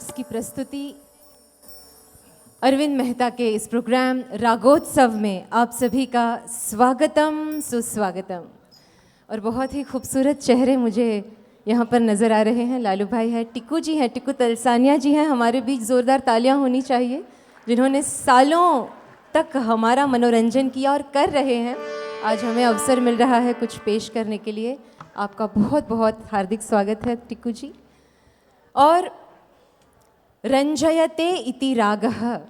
Arts की प्रस्तुति अरविंद मेहता के इस प्रोग्राम रागोत्सव में आप सभी का स्वागतम सुस्वागतम। और बहुत ही खूबसूरत चेहरे मुझे यहाँ पर नज़र आ रहे हैं। लालू भाई है, टिक्कू जी हैं, टिक्कू तलसानिया जी हैं हमारे बीच। ज़ोरदार तालियाँ होनी चाहिए जिन्होंने सालों तक हमारा मनोरंजन किया और कर रहे हैं। आज हमें अवसर मिल रहा है कुछ पेश करने के लिए। आपका बहुत बहुत हार्दिक स्वागत है टिक्कू जी। और रंजयते इति रागः,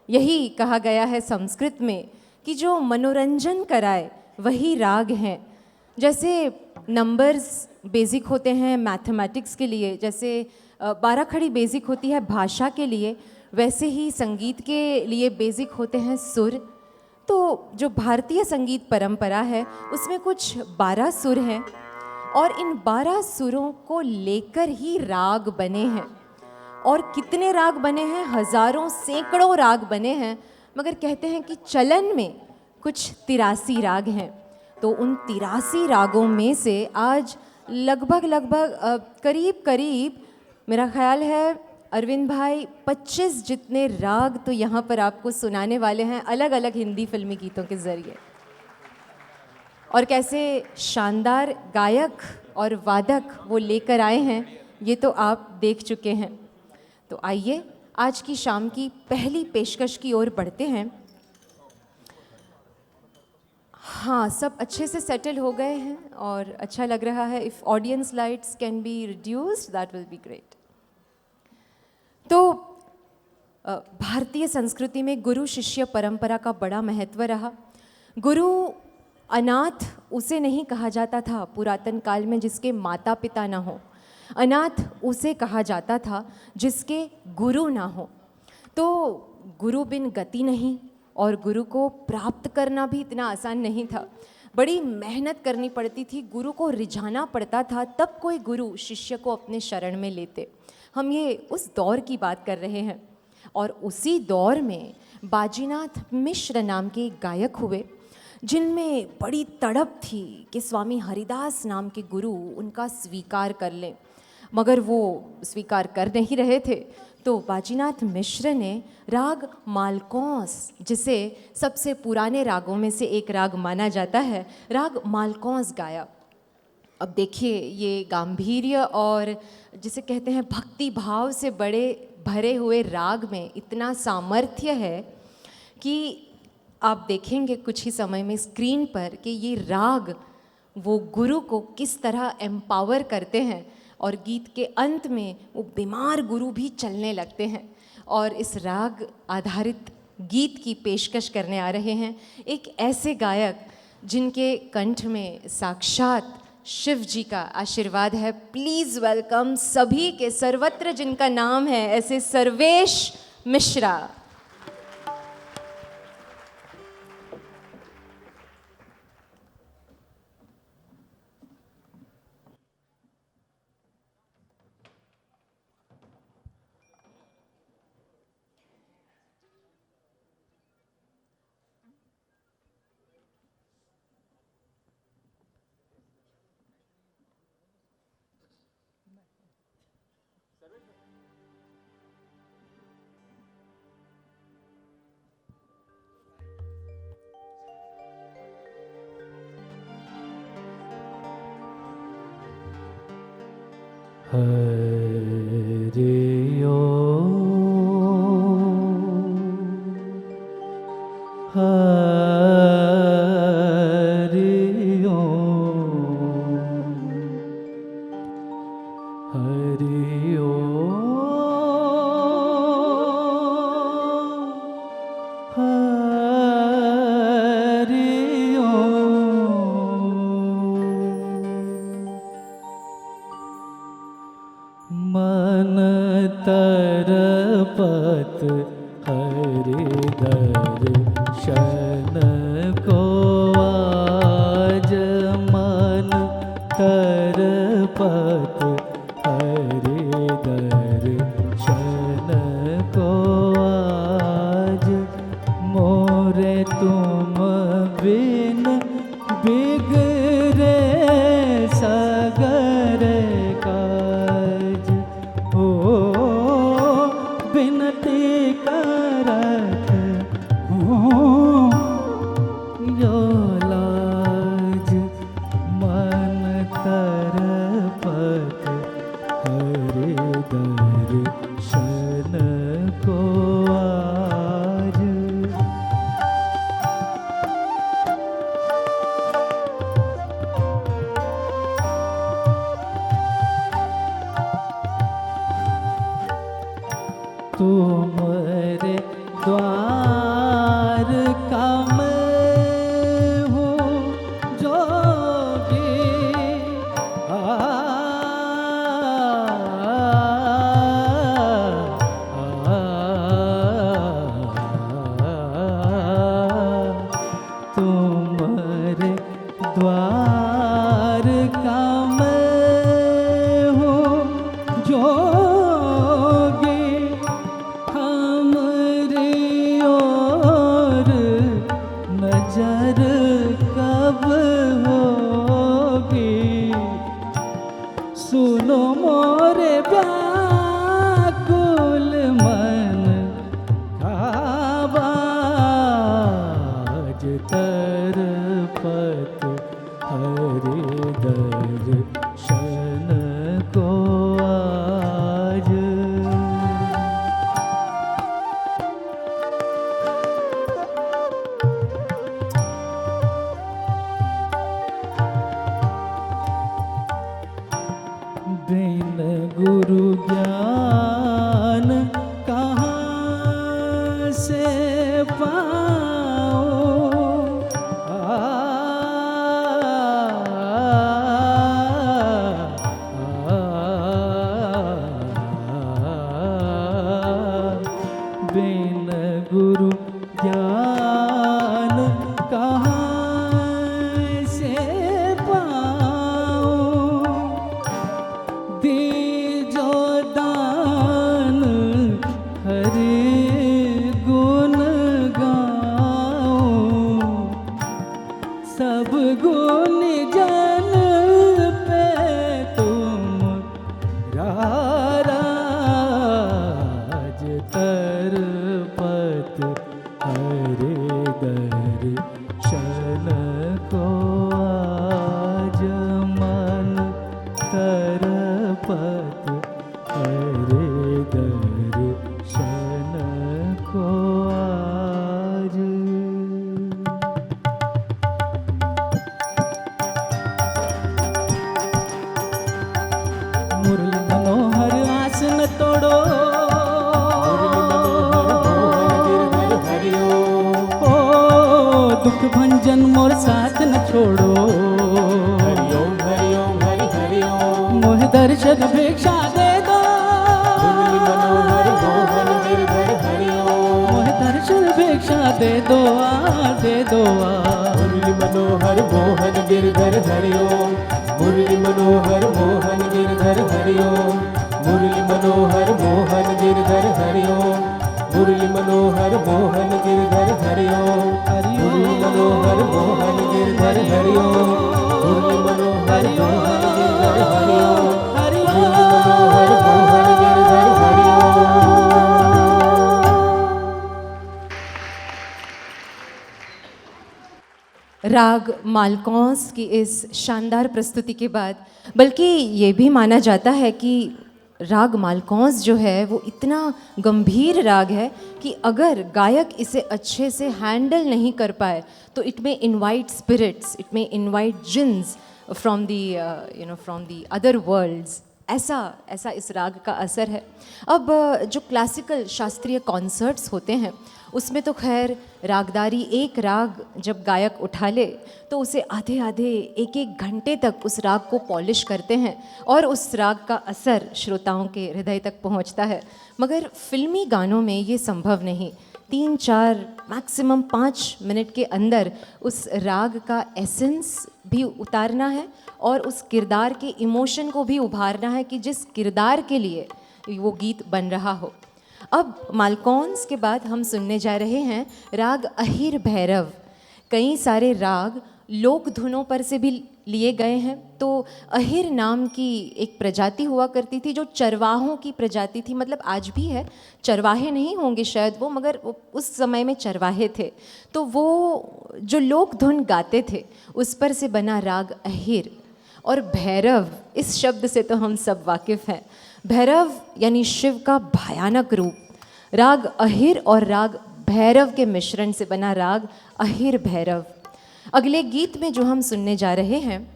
यही कहा गया है संस्कृत में कि जो मनोरंजन कराए वही राग हैं। जैसे नंबर्स बेसिक होते हैं मैथमेटिक्स के लिए, जैसे 12 खड़ी बेसिक होती है भाषा के लिए, वैसे ही संगीत के लिए बेसिक होते हैं सुर। तो जो भारतीय संगीत परंपरा है उसमें कुछ 12 सुर हैं और इन 12 सुरों को लेकर ही राग बने हैं। और कितने राग बने हैं, हजारों सैकड़ों राग बने हैं, मगर कहते हैं कि चलन में कुछ 83 राग हैं। तो उन 83 रागों में से आज लगभग करीब मेरा ख्याल है अरविंद भाई 25 जितने राग तो यहाँ पर आपको सुनाने वाले हैं अलग अलग हिंदी फिल्मी गीतों के ज़रिए। और कैसे शानदार गायक और वादक वो लेकर आए हैं ये तो आप देख चुके हैं। तो आइए आज की शाम की पहली पेशकश की ओर बढ़ते हैं। हाँ, सब अच्छे से सेटल हो गए हैं और अच्छा लग रहा है। If audience lights can be reduced that will be great. तो भारतीय संस्कृति में गुरु शिष्य परंपरा का बड़ा महत्व रहा। गुरु अनाथ उसे नहीं कहा जाता था पुरातन काल में जिसके माता पिता ना हो, अनाथ उसे कहा जाता था जिसके गुरु ना हो। तो गुरु बिन गति नहीं, और गुरु को प्राप्त करना भी इतना आसान नहीं था। बड़ी मेहनत करनी पड़ती थी, गुरु को रिझाना पड़ता था, तब कोई गुरु शिष्य को अपने शरण में लेते। हम ये उस दौर की बात कर रहे हैं। और उसी दौर में बाजीनाथ मिश्र नाम के एक गायक हुए जिनमें बड़ी तड़प थी कि स्वामी हरिदास नाम के गुरु उनका स्वीकार कर लें, मगर वो स्वीकार कर नहीं रहे थे। तो बाजीनाथ मिश्र ने राग मालकौंस, जिसे सबसे पुराने रागों में से एक राग माना जाता है, राग मालकौंस गाया। अब देखिए ये गांधीर्य और जिसे कहते हैं भक्ति भाव से बड़े भरे हुए राग में इतना सामर्थ्य है कि आप देखेंगे कुछ ही समय में स्क्रीन पर कि ये राग वो गुरु को किस तरह एम्पावर करते हैं और गीत के अंत में वो बीमार गुरु भी चलने लगते हैं। और इस राग आधारित गीत की पेशकश करने आ रहे हैं एक ऐसे गायक जिनके कंठ में साक्षात शिव जी का आशीर्वाद है। प्लीज़ वेलकम सभी के सर्वत्र जिनका नाम है ऐसे सर्वेश मिश्रा। हरि ओम हरि ओम हरि ओम हरि मन तरपत हरि दर्शन को आज, मन तरपत हरि दर्शन को आज, मोरे तुम बिन बिगड़े सगर काज। ओ करत हूँ यो लाज मन तरपत हरे दर्शन को आज। तुमरे द्वार का मैं हूँ जोगी, तुम्हारे द्वार का मैं हूँ जोगी, हमरी ओर नजर कब होगी। सुनो मोरे व्याकुल मन आवाज तरपत हरि दर्शन को आज। बिन गुरु ज्ञान कहाँ से पाओ, बिन गुरु ज्ञान कहाँ से पाओ, दीजो दान हरि गुण गाऊं, सब गुण जन पे तुम राज तरपत हरे दर्शन को आज। मन तरपत हरे दर्शन को आज। मुरली मनोहर आसन तोड़ो, ओ दुख भंजन मोर साथ न छोड़ो, मोह दर्शन भिक्षा दे दो, मोह दर्शन भिक्षा दे दो दे दो मुरली मनोहर मोहन गिरधर हरिओ, मुरली मनोहर मोहन गिरधर हरिओ, मुरली मनोहर मोहन गिरधर हरिओ, मुरली मनोहर मोहन गिरधर हरिओ, मुरली मनोहर मोहन गिरधर हरिओ, मुरली मनोहर मोहन गिरधर हरिओ, मुरली मनोहर मोहन गिरधर हरिओ। राग मालकौंस की इस शानदार प्रस्तुति के बाद, बल्कि ये भी माना जाता है कि राग मालकौंस जो है वो इतना गंभीर राग है कि अगर गायक इसे अच्छे से हैंडल नहीं कर पाए तो इट में इनवाइट स्पिरिट्स, इट में invite jeans from the from the other world's. ऐसा इस राग का असर है। अब जो क्लासिकल शास्त्रीय कॉन्सर्ट्स होते हैं उसमें तो खैर रागदारी एक राग जब गायक उठा ले तो उसे आधे आधे एक एक घंटे तक उस राग को पॉलिश करते हैं और उस राग का असर श्रोताओं के हृदय तक पहुंचता है। मगर फिल्मी गानों में ये संभव नहीं। 3-4 मैक्सिमम 5 मिनट के अंदर उस राग का एसेंस भी उतारना है और उस किरदार के इमोशन को भी उभारना है कि जिस किरदार के लिए वो गीत बन रहा हो। अब मालकौंस के बाद हम सुनने जा रहे हैं राग अहिर भैरव। कई सारे राग लोक धुनों पर से भी लिए गए हैं। तो अहिर नाम की एक प्रजाति हुआ करती थी जो चरवाहों की प्रजाति थी, मतलब आज भी है, चरवाहे नहीं होंगे शायद वो, मगर उस समय में चरवाहे थे। तो वो जो लोक धुन गाते थे उस पर से बना राग अहिर। और भैरव, इस शब्द से तो हम सब वाकिफ़ हैं। भैरव यानी शिव का भयानक रूप। राग अहिर और राग भैरव के मिश्रण से बना राग अहिर भैरव। अगले गीत में जो हम सुनने जा रहे हैं,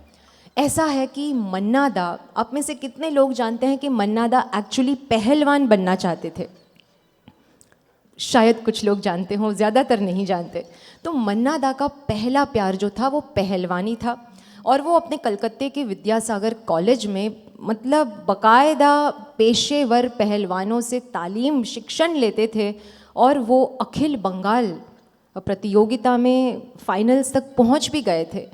ऐसा है कि मन्ना दा, आप में से कितने लोग जानते हैं कि मन्ना दा एक्चुअली पहलवान बनना चाहते थे? शायद कुछ लोग जानते हों, ज़्यादातर नहीं जानते। तो मन्ना दा का पहला प्यार जो था वो पहलवानी था, और वो अपने कलकत्ते के विद्यासागर कॉलेज में मतलब बाकायदा पेशेवर पहलवानों से तालीम शिक्षण लेते थे, और वो अखिल बंगाल प्रतियोगिता में फाइनल्स तक पहुंच भी गए थे।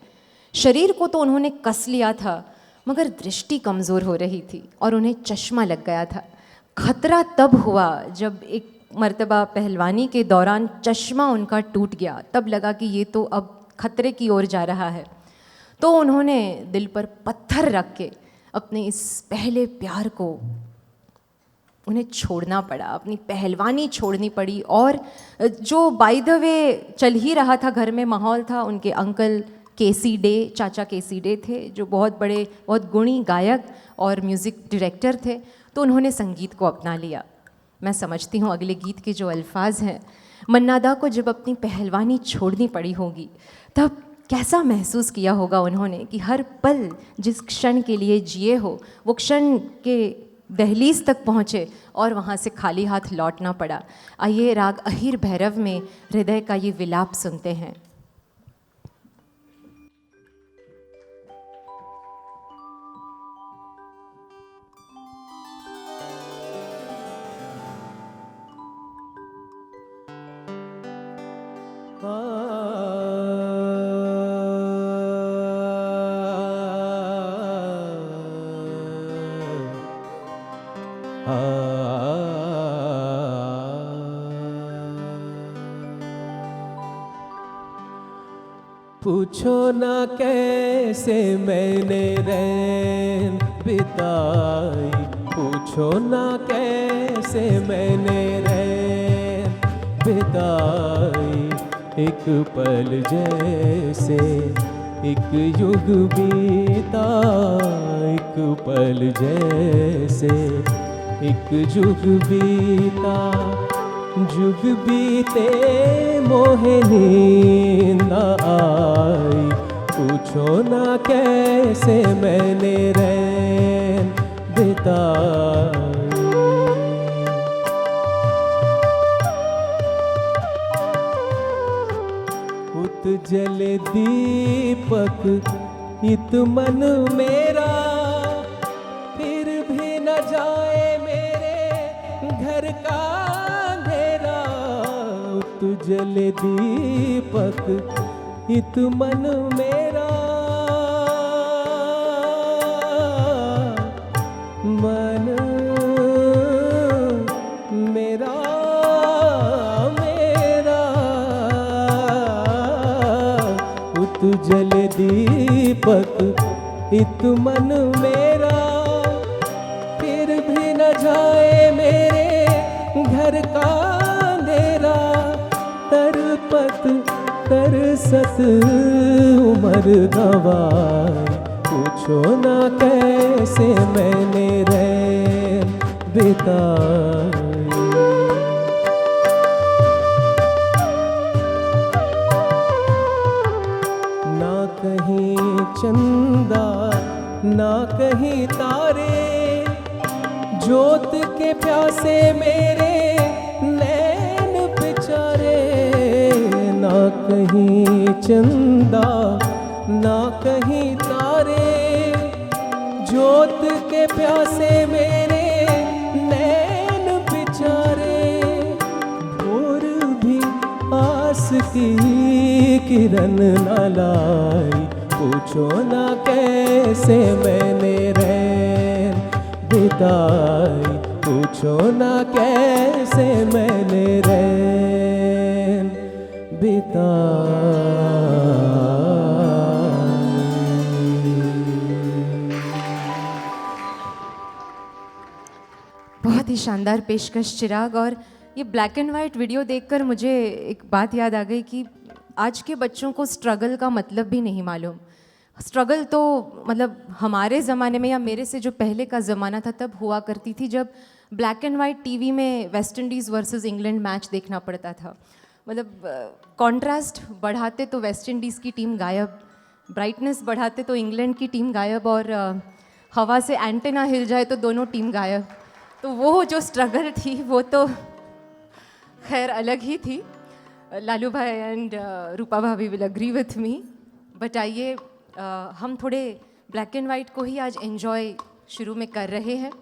शरीर को तो उन्होंने कस लिया था, मगर दृष्टि कमज़ोर हो रही थी और उन्हें चश्मा लग गया था। खतरा तब हुआ जब एक मर्तबा पहलवानी के दौरान चश्मा उनका टूट गया। तब लगा कि ये तो अब खतरे की ओर जा रहा है। तो उन्होंने दिल पर पत्थर रख के अपने इस पहले प्यार को उन्हें छोड़ना पड़ा, अपनी पहलवानी छोड़नी पड़ी। और जो बाय द वे चल ही रहा था, घर में माहौल था, उनके अंकल केसी डे, चाचा केसी डे थे, जो बहुत बड़े, बहुत गुणी गायक और म्यूज़िक डायरेक्टर थे। तो उन्होंने संगीत को अपना लिया। मैं समझती हूँ अगले गीत के जो अल्फाज हैं, मन्ना दा को जब अपनी पहलवानी छोड़नी पड़ी होगी तब कैसा महसूस किया होगा उन्होंने कि हर पल जिस क्षण के लिए जिए हो वो क्षण के दहलीज तक पहुँचे और वहाँ से खाली हाथ लौटना पड़ा। आइए राग अहिर भैरव में हृदय का ये विलाप सुनते हैं। पूछो ना कैसे मैंने रैन बिताई, पूछो ना कैसे मैंने रैन बिताई। एक पल जैसे एक युग बीता, एक पल जैसे एक युग बीता। जुग बीते मोहे नींद न आई, पूछो ना कैसे मैंने रैन बिताई। उत जले दीपक इत मन मेरा, फिर भी न जाए मेरे घर का अंधेरा। उत जले दीपक इत मन मेरा, मन मेरा मेरा। उत जले दीपक इत मन मेरा, फिर भी न जाए मेरे घर का अंधेरा। तरपत तरसत उमर गवाई, पूछो ना कैसे मैंने रैन बिताई। ना कहीं चंदा ना कहीं तारे, जोत के प्यासे मेरे नैन बेचारे। ना कहीं चंदा ना कहीं तारे, जोत के प्यासे मेरे नैन बेचारे। भोर भी आस की किरण न लाई, पूछो ना कैसे मैंने रैन बिताई। पूछो ना कैसे मैंने रैन बिताई। शानदार पेशकश चिराग। और ये ब्लैक एंड वाइट वीडियो देखकर मुझे एक बात याद आ गई कि आज के बच्चों को स्ट्रगल का मतलब भी नहीं मालूम। स्ट्रगल तो मतलब हमारे ज़माने में या मेरे से जो पहले का ज़माना था तब हुआ करती थी, जब ब्लैक एंड वाइट टीवी में West Indies versus England match देखना पड़ता था। मतलब कॉन्ट्रास्ट बढ़ाते तो वेस्ट इंडीज़ की टीम गायब, ब्राइटनेस बढ़ाते तो इंग्लैंड की टीम गायब, और हवा से एंटेना हिल जाए तो दोनों टीम गायब। तो वो जो स्ट्रगल थी वो तो खैर अलग ही थी। लालू भाई एंड रूपा भाभी will agree with me. But आइए हम थोड़े ब्लैक एंड वाइट को ही आज एंजॉय शुरू में कर रहे हैं।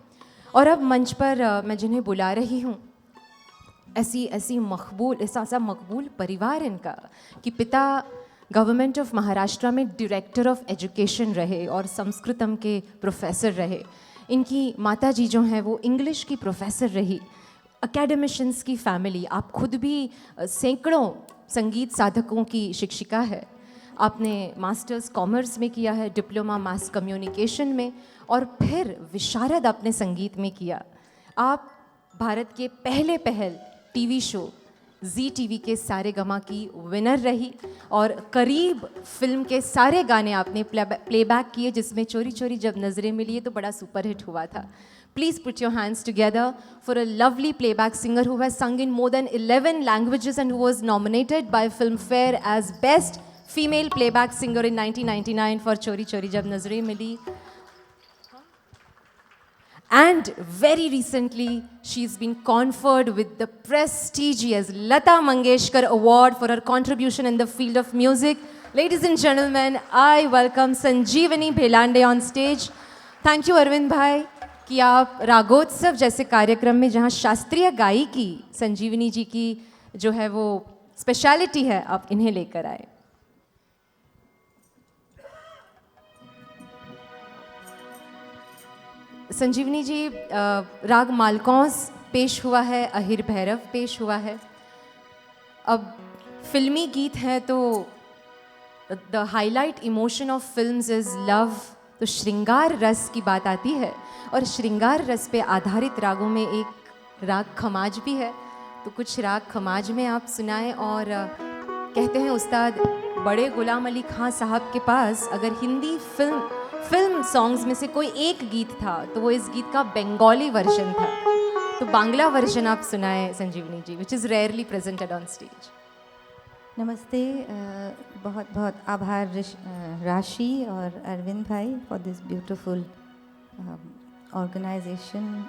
और अब मंच पर मैं जिन्हें बुला रही हूँ, ऐसा मकबूल परिवार इनका कि पिता गवर्नमेंट ऑफ महाराष्ट्र में डायरेक्टर ऑफ एजुकेशन रहे और संस्कृतम के प्रोफेसर रहे। इनकी माता जी जो हैं वो इंग्लिश की प्रोफेसर रही। एकेडमिशियंस की फैमिली, आप खुद भी सैकड़ों संगीत साधकों की शिक्षिका है। आपने मास्टर्स कॉमर्स में किया है, डिप्लोमा मास कम्युनिकेशन में, और फिर विशारद आपने संगीत में किया। आप भारत के पहल टीवी शो जी टीवी के सारे गमा की विनर रही, और करीब फिल्म के सारे गाने आपने प्लेबैक किए, जिसमें चोरी चोरी जब नजरें मिली तो बड़ा सुपरहिट हुआ था। Please put your hands together for a lovely playback singer who has sung in more than 11 languages and who was nominated by Filmfare as Best Female Playback Singer in 1999 for Chori Chori Jab Nazrein Mili. And very recently, she's been conferred with the prestigious Lata Mangeshkar Award for her contribution in the field of music. Ladies and gentlemen, I welcome Sanjeevani Bhelande on stage. Thank you, Arvind Bhai, कि आप रागोत्सव जैसे कार्यक्रम में जहाँ शास्त्रीय गायकी संजीवनी जी की जो है वो स्पेशलिटी है, आप इन्हें लेकर आए। संजीवनी जी, राग मालकौंस पेश हुआ है, अहिर भैरव पेश हुआ है। अब फिल्मी गीत हैं तो the highlight emotion of films is love, तो श्रृंगार रस की बात आती है, और श्रृंगार रस पे आधारित रागों में एक राग खमाज भी है। तो कुछ राग खमाज में आप सुनाएं। और कहते हैं उस्ताद बड़े गुलाम अली खां साहब के पास अगर हिंदी फिल्म सॉन्ग्स में से कोई एक गीत था तो वो इस गीत का बंगाली वर्जन था। तो बांग्ला वर्जन आप सुनाएं Sanjeevani ji, which is rarely presented on stage. नमस्ते, बहुत बहुत आभार राशि और Arvind bhai for this beautiful organisation.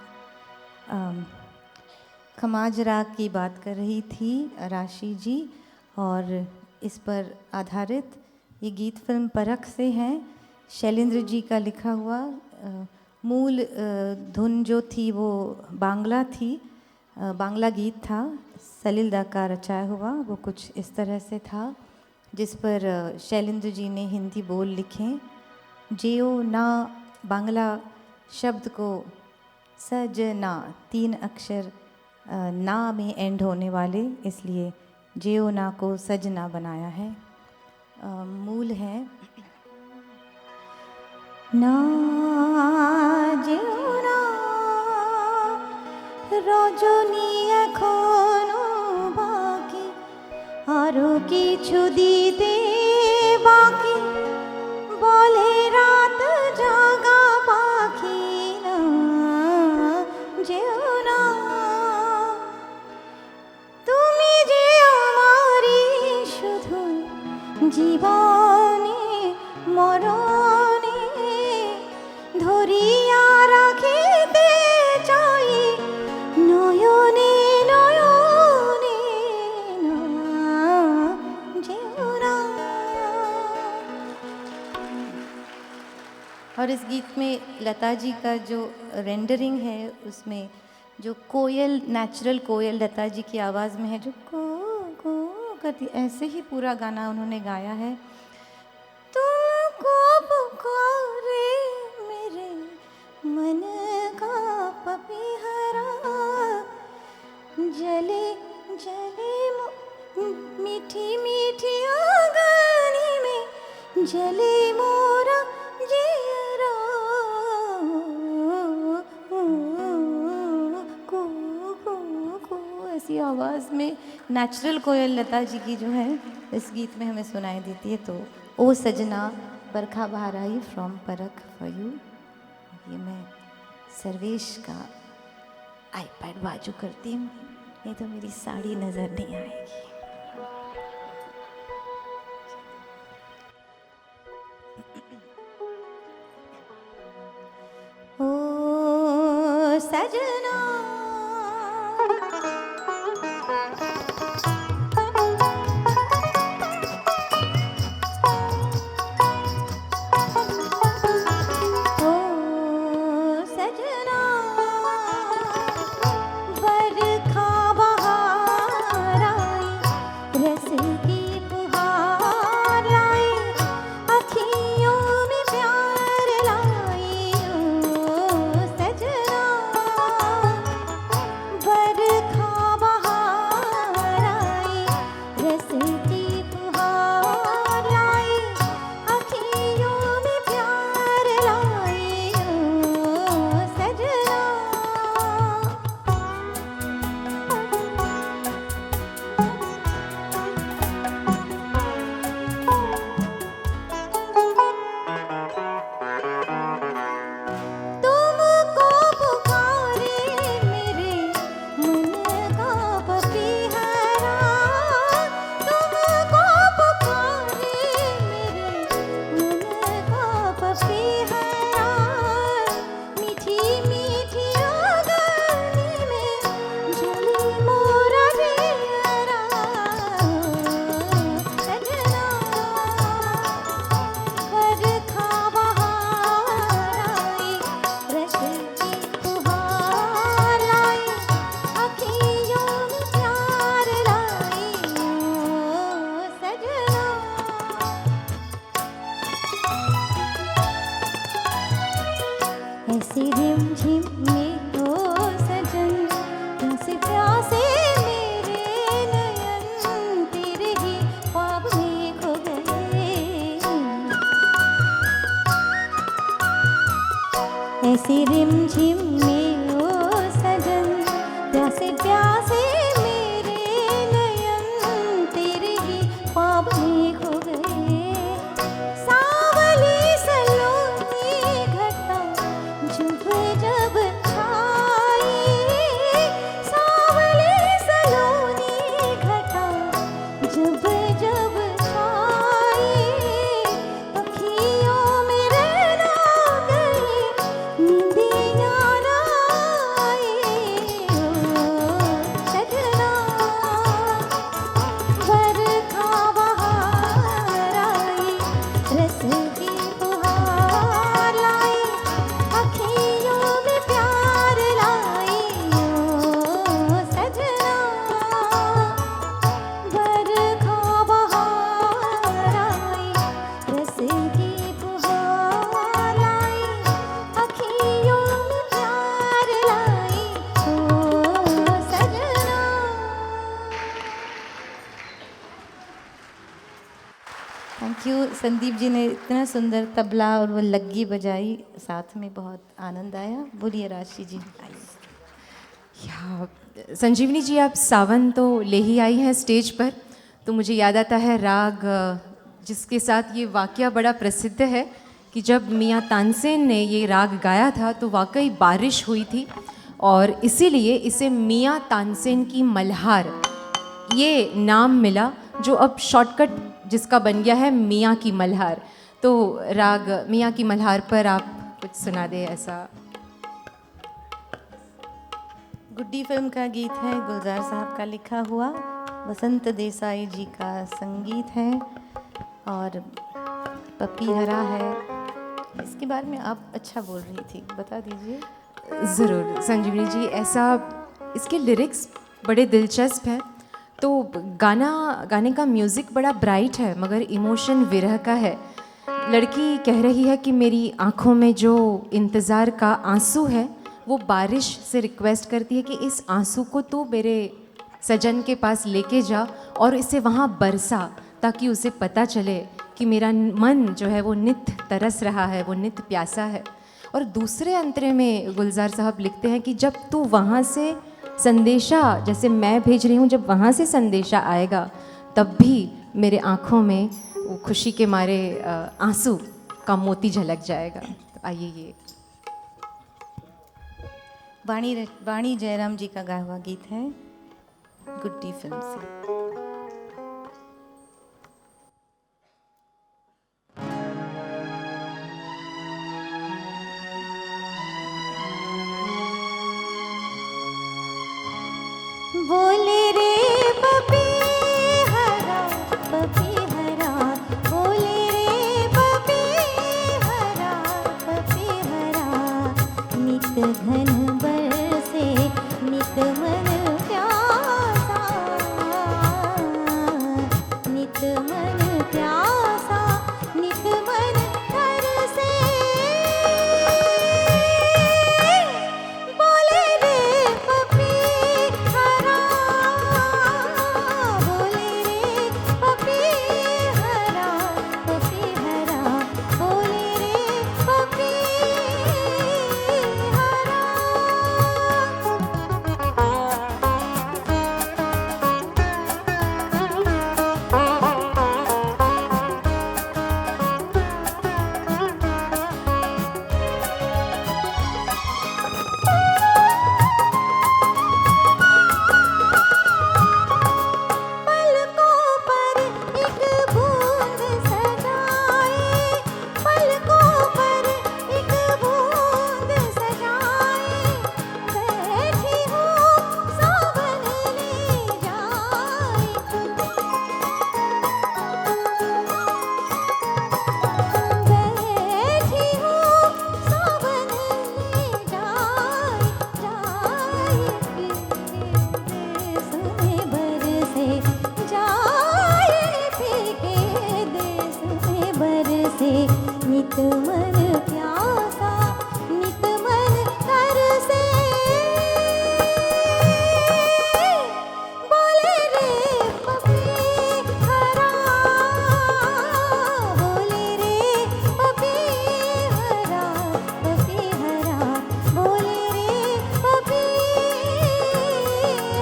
Khamaj राग की बात कर रही थी राशि जी, और इस पर आधारित ये गीत फिल्म परख से हैं। शैलेंद्र जी का लिखा हुआ, मूल धुन जो थी वो बांग्ला थी, बांग्ला गीत था। सलील दा का रचाया हुआ वो कुछ इस तरह से था, जिस पर शैलेंद्र जी ने हिंदी बोल लिखे। जेओ ना बांग्ला शब्द को सजना, 3 अक्षर ना में एंड होने वाले, इसलिए जेओ ना को सजना बनाया है। मूल है ना जेओ ना रजनी एखोनो बाकी, आरो किछु दिते बाकी, बोले रात जागा पाखी ना जेओ ना, तुमी जे आमारी शुधु जीवने मरणे धरिया राखिते चाই नयने नयने ना जेओ ना। और इस गीत में लता जी का जो रेंडरिंग है उसमें जो कोयल, नेचुरल कोयल लता जी की आवाज़ में है, जो को करती, ऐसे ही पूरा गाना उन्होंने गाया है। तुमको पुकारे मेरे मन का पपीहरा, जले जले मीठी मीठी आंगनी में जले मोरा जियरा, को आवाज़ में नेचुरल कोयल लता जी की जो है इस गीत में हमें सुनाई देती है। तो ओ सजना बरखा बहार आई फ्रॉम परख फॉर यू। ये मैं सर्वेश का आईपैड बाजू करती हूँ, नहीं तो मेरी साड़ी नज़र नहीं आएगी। ओ सजना ऐसे रिमझिम में हो सजन, तुमसे प्यासे मेरे नयन, तेरे ही ख्वाब में खो गए। ऐसे रिमझिम में हो सजन, प्यासे प्यासे मेरे नयन, तेरे ही ख्वाब में खो गए। सावली सलोनी घटा जब जब छाई, सावली सलोनी घटा जब जब छाई, अखियों में रहना गई, नींदियाँ ना आई। ओ सजना बरखा बहार आई, रस की बहार लाई, अखियों में प्यार लाई। ओ सजना बरखा बहार आई, रस की बहार लाई, अखियों में प्यार लाई। ओ सजना। थैंक यू संदीप जी ने इतना सुंदर तबला और वो लग्गी बजाई, साथ में बहुत आनंद आया। बोलिए राशि जी। या संजीवनी जी, आप सावन तो ले ही आई हैं स्टेज पर, तो मुझे याद आता है राग जिसके साथ ये वाकया बड़ा प्रसिद्ध है कि जब मियाँ तानसेन ने ये राग गाया था तो वाकई बारिश हुई थी, और इसीलिए इसे मियाँ तानसेन की मल्हार ये नाम मिला, जो अब शॉर्टकट जिसका बन गया है मियाँ की मल्हार। तो राग मियाँ की मल्हार पर आप कुछ सुना दे ऐसा। गुड्डी फिल्म का गीत है, गुलजार साहब का लिखा हुआ, वसंत देसाई जी का संगीत है और पप्पी हरा है। इसके बारे में आप अच्छा बोल रही थी, बता दीजिए। ज़रूर संजीवनी जी, ऐसा इसके लिरिक्स बड़े दिलचस्प हैं। तो गाने का म्यूज़िक बड़ा ब्राइट है मगर इमोशन विरह का है। लड़की कह रही है कि मेरी आँखों में जो इंतज़ार का आंसू है वो बारिश से रिक्वेस्ट करती है कि इस आंसू को तो मेरे सजन के पास लेके जा और इसे वहाँ बरसा, ताकि उसे पता चले कि मेरा मन जो है वो नित तरस रहा है, वो नित प्यासा है। और दूसरे अंतरे में गुलजार साहब लिखते हैं कि जब तू वहाँ से संदेशा जैसे मैं भेज रही हूँ, जब वहाँ से संदेशा आएगा तब भी मेरे आँखों में वो खुशी के मारे आंसू का मोती झलक जाएगा। तो आइए ये वाणी जयराम जी का गाया हुआ गीत है गुड्डी फिल्म से। बोले रे पपी हरा, बोले रे पपी हरा, नित घन बरसे नित मन प्यासा, नित मन प्यासा, नित मन तरसे। बोले रे पपी हरा, बोले रे पपी हरा, बोले रे पपी पलकों पर एक बूंद सजाए, पलकों पर एक बूंद सजाए, बैठी हूँ सावन ले जाए, बैठी हूँ सावन ले जाए, जाए फीके देश में बरसे, नित मन प्यासा, नित मन तरसे। बोले रे पपी हरा, बोले रे पपी हरा, बोले रे पपी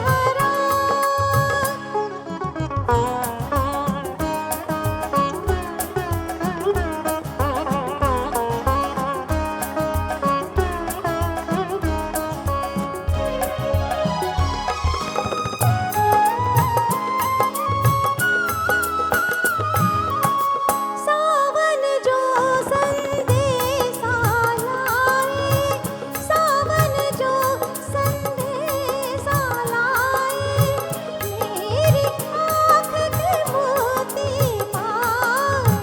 हरा। सावन जो संदेशा लाए, सावन जो संदेशा लाए, मेरी आँख के मोती पाए,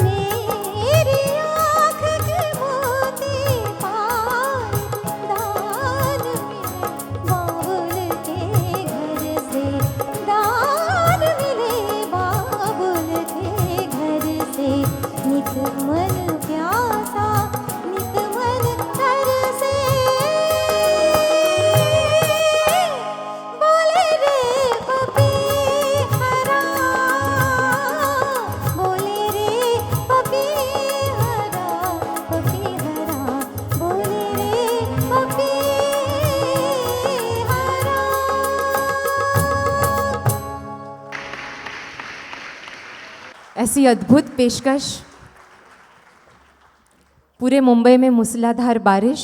मेरी आँख के मोती पाए, दान मिले बाबुल के घर से, दान मिले बाबुल के घर से, नित मन प्यासा, नित मन तरसे। बोले रे पपी हरा, बोले रे पपी हरा, बोले रे पपी हरा। ऐसी अद्भुत पेशकश। पूरे मुंबई में मूसलाधार बारिश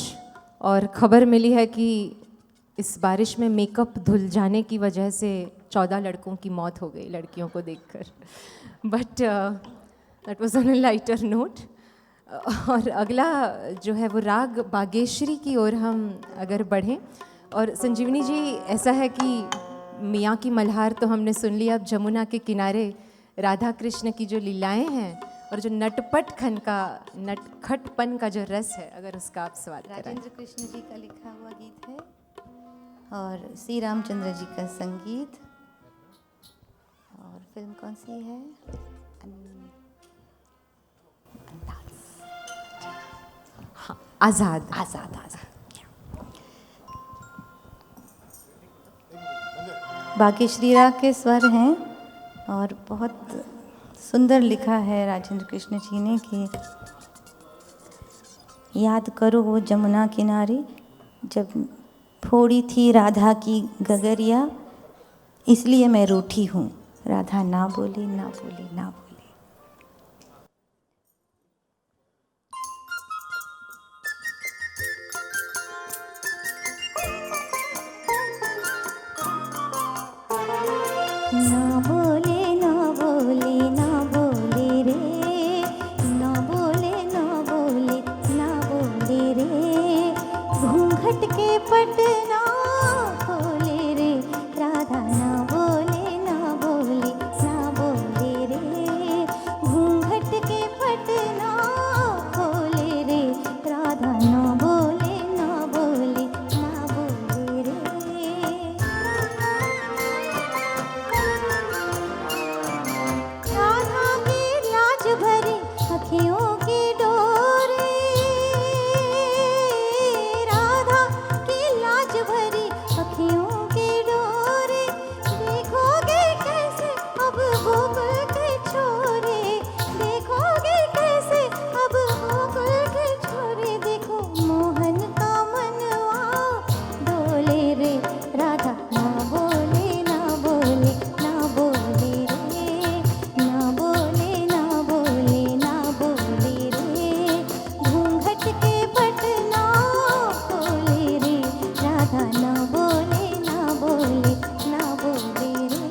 और खबर मिली है कि इस बारिश में मेकअप धुल जाने की वजह से 14 लड़कों की मौत हो गई लड़कियों को देखकर। But that was on a lighter note. और अगला जो है वो राग बागेश्वरी की ओर हम अगर बढ़ें, और संजीवनी जी ऐसा है कि मियाँ की मल्हार तो हमने सुन ली, अब जमुना के किनारे राधा कृष्ण की जो लीलाएं हैं और जो नटखटपन का जो रस है, अगर उसका आप स्वाद कराएं। राजेंद्र कृष्ण जी का लिखा हुआ गीत है और सी रामचंद्र जी का संगीत। और फिल्म कौन सी है? हाँ, आज़ाद। बागेश्वरी राग के स्वर हैं और बहुत सुंदर लिखा है राजेंद्र कृष्ण जी ने कि याद करो वो जमुना किनारे जब फोड़ी थी राधा की गगरिया, इसलिए मैं रूठी हूँ। राधा ना बोली ना बोली ना बोली। ना बोले ना बोले ना बोले रे, ना बोले ना बोले ना बोले रे, घूंघट के पटना खोले रे, राधा ना बोले ना बोले ना बोले रे, घूंघट के पटना खोले रे, राधा ना बोले ना बोले ना बोले रे। राधा की लाज भरी अखियों की डोरे, राधा की लाज भरी अखियों की डोरे, देखोगे कैसे अब गोकुल के छोरे, देखोगे कैसे अब गोकुल के छोरे, देखो मोहन का मनवा डोले रे, राधा ना बोले ना बोले ना बोले रे, ना बोले ना बोले ना बोले रे, घूंघट के पटना खोले रे, राधा ना बोले ना बोले ना बोले रे।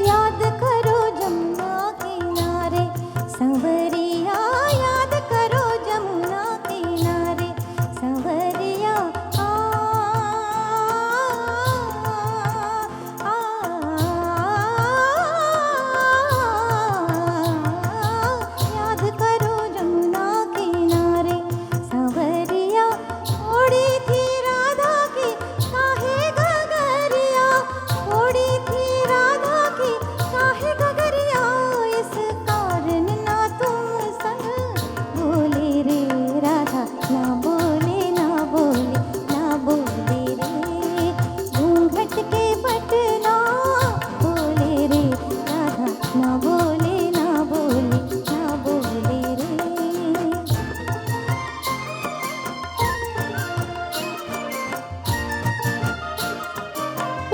याद करो जमुना किनारे संवरिया, याद करो जमुना किनारे संवरिया, याद करो जमुना किनारे संवरिया, थोड़ी थी राधा की काहे गगरिया, थोड़ी थी राधा की काहे गगरिया, इस कारण ना तुम संग बोले रे, राधा ना बोले ना बोले ना बोले रे, घूंघट के पटना बोले रे, राधा ना बोले ना बोले ना बोले रे।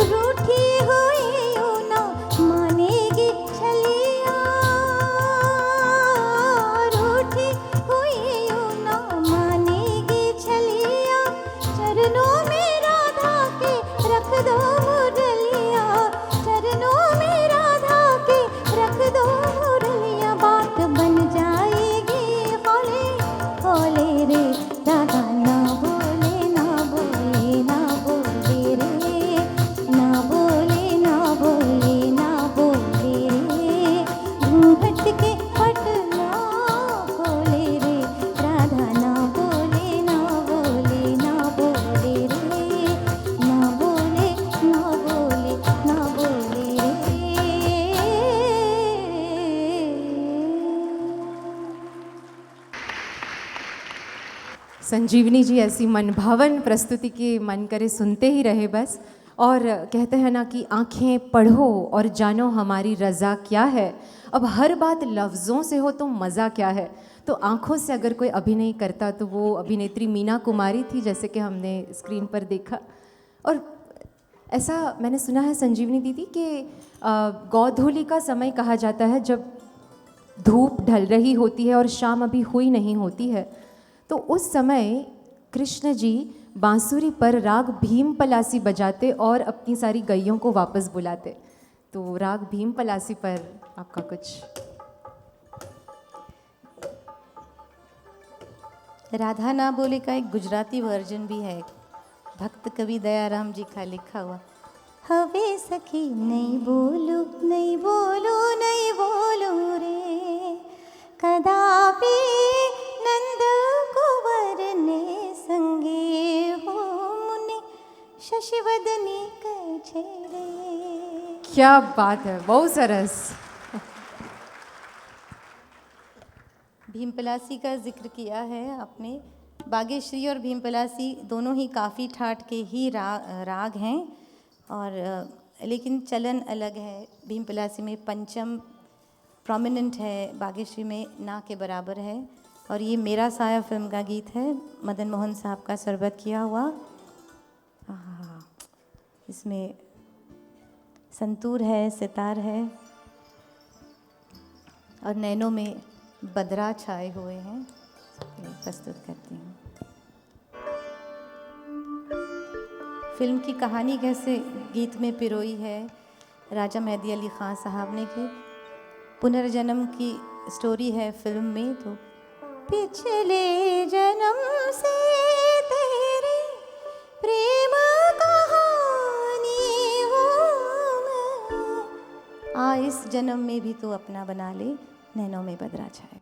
रूठी हुई यूं ना मानेगी छलिया, रूठी हुई यूं ना मानेगी छलिया, चरणों में राधा के रख दो मुरलिया, चरणों में राधा के रख दो मुरलिया, बात बन जाएगी हौले हौले रे, राधा ना बोले ना बोले ना बोले रे, ना बोले ना बोले ना बोले रे, घूंघट के पटना खोले रे, राधा ना बोले ना बोले ना बोले रे, ना बोले ना बोले ना बोले रे। संजीवनी जी ऐसी मनभावन प्रस्तुति की मन करे सुनते ही रहे बस। और कहते हैं ना कि आंखें पढ़ो और जानो हमारी रज़ा क्या है, अब हर बात लफ्ज़ों से हो तो मज़ा क्या है। तो आंखों से अगर कोई अभिनय करता तो वो अभिनेत्री मीना कुमारी थी, जैसे कि हमने स्क्रीन पर देखा। और ऐसा मैंने सुना है संजीवनी दीदी कि गोधूली का समय कहा जाता है जब धूप ढल रही होती है और शाम अभी हुई नहीं होती है, तो उस समय कृष्ण जी बांसुरी पर राग भीम पलासी बजाते और अपनी सारी गैयों को वापस बुलाते। तो राग भीम पलासी पर आपका कुछ। राधा ना बोले का एक गुजराती वर्जन भी है, भक्त कवि दयाराम जी का लिखा हुआ। हवे सखी नहीं बोलू नहीं बोलू नहीं बोलू रे, कदापि नंद कुंवर ने संगे हो मुनि शशिवदनी कह छेड़े। क्या बात है, बहुत सरस। भीमपलासी का जिक्र किया है आपने। बागेश्वरी और भीमपलासी दोनों ही काफ़ी ठाट के ही राग हैं। और लेकिन चलन अलग है। भीम पलासी में पंचम प्रोमिनेंट है, बागेश्वरी में ना के बराबर है। और ये मेरा साया फिल्म का गीत है, मदन मोहन साहब का सरबत किया हुआ। इसमें संतूर है, सितार है और नैनों में बदरा छाए हुए हैं। प्रस्तुत करती हूँ। फिल्म की कहानी कैसे गीत में पिरोई है राजा मेहदी अली ख़ान साहब ने की। पुनर्जन्म की स्टोरी है फिल्म में। तो पिछले जन्म से तेरी प्रेम कहानी हूँ मैं, इस जन्म में भी तू अपना बना ले, नैनों में बदरा छाए।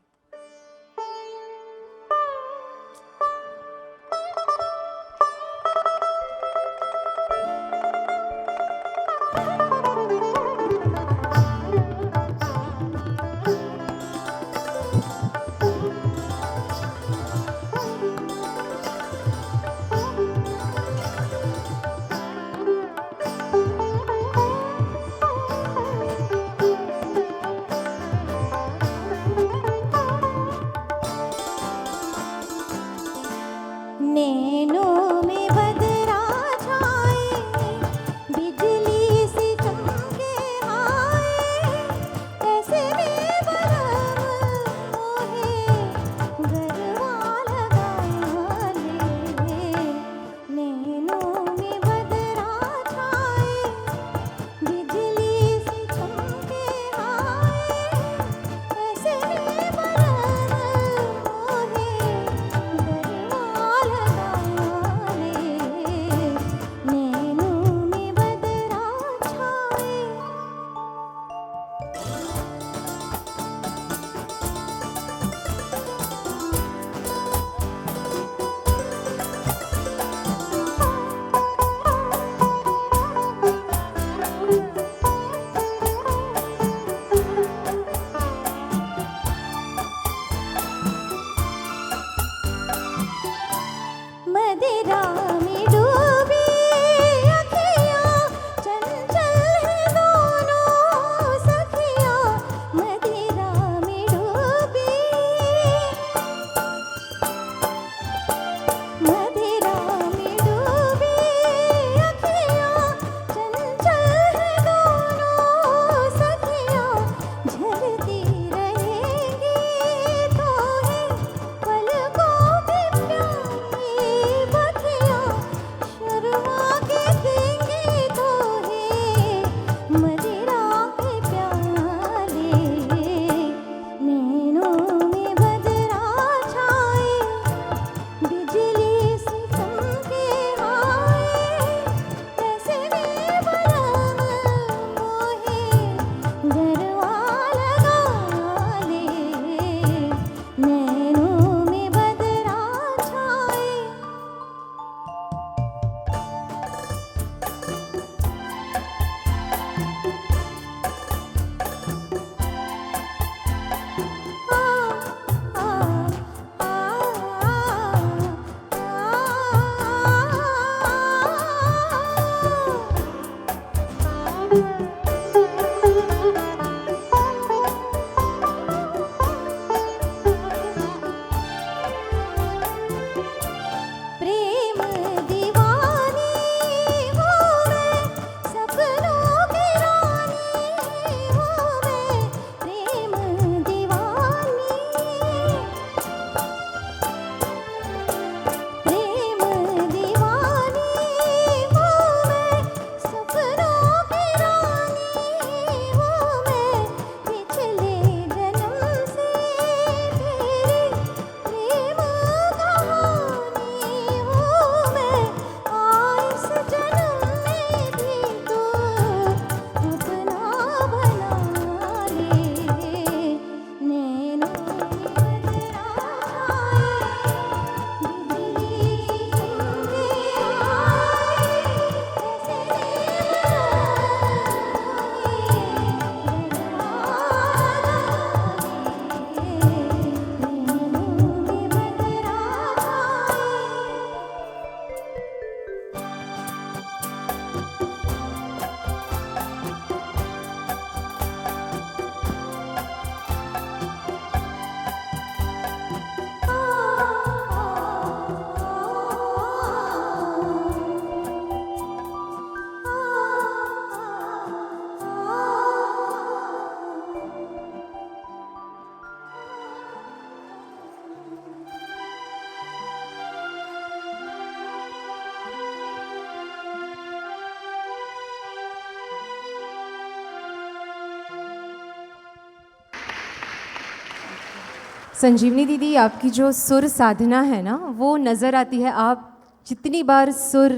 संजीवनी दीदी, आपकी जो सुर साधना है ना, वो नज़र आती है। आप जितनी बार सुर,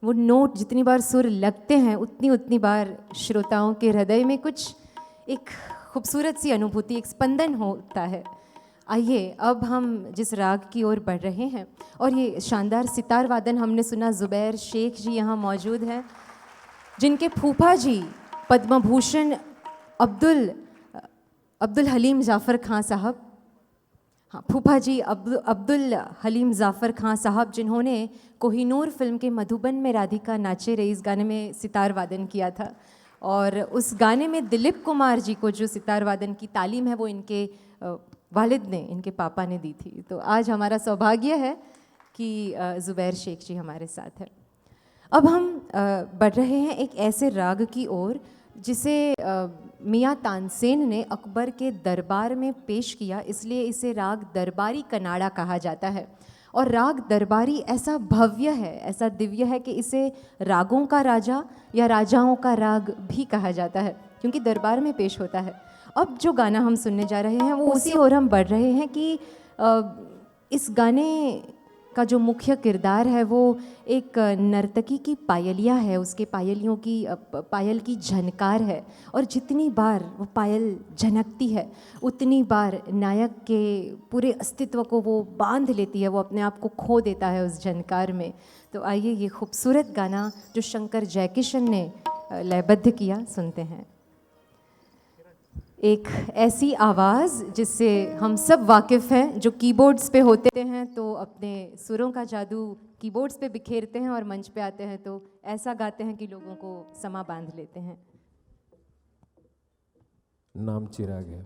वो नोट जितनी बार सुर लगते हैं, उतनी उतनी बार श्रोताओं के हृदय में कुछ एक खूबसूरत सी अनुभूति, एक स्पंदन होता है। आइए अब हम जिस राग की ओर बढ़ रहे हैं, और ये शानदार सितार वादन हमने सुना। ज़ुबैर शेख जी यहाँ मौजूद हैं, जिनके फूफा जी पद्म भूषण अब्दुल हलीम ज़ाफ़र खां साहब, हाँ फूफा जी अब्दुल हलीम ज़ाफ़र खां साहब, जिन्होंने कोहिनूर फिल्म के मधुबन में राधिका नाचे रही इस गाने में सितार वादन किया था। और उस गाने में दिलीप कुमार जी को जो सितार वादन की तालीम है वो इनके वालिद ने, इनके पापा ने दी थी। तो आज हमारा सौभाग्य है कि ज़ुबैर शेख जी हमारे साथ हैं। अब हम बढ़ रहे हैं एक ऐसे राग की ओर जिसे मियाँ तानसेन ने अकबर के दरबार में पेश किया, इसलिए इसे राग दरबारी कनाडा कहा जाता है। और राग दरबारी ऐसा भव्य है, ऐसा दिव्य है कि इसे रागों का राजा या राजाओं का राग भी कहा जाता है, क्योंकि दरबार में पेश होता है। अब जो गाना हम सुनने जा रहे हैं वो उसी ओर हम बढ़ रहे हैं कि इस गाने का जो मुख्य किरदार है वो एक नर्तकी की पायलिया है, उसके पायल की झनकार है। और जितनी बार वो पायल झनकती है उतनी बार नायक के पूरे अस्तित्व को वो बांध लेती है, वो अपने आप को खो देता है उस झनकार में। तो आइए ये खूबसूरत गाना जो शंकर जयकिशन ने लयबद्ध किया, सुनते हैं। एक ऐसी आवाज़ जिससे हम सब वाकिफ़ हैं, जो कीबोर्ड्स पे होते हैं तो अपने सुरों का जादू कीबोर्ड्स पे बिखेरते हैं, और मंच पे आते हैं तो ऐसा गाते हैं कि लोगों को समा बांध लेते हैं। नाम चिराग है।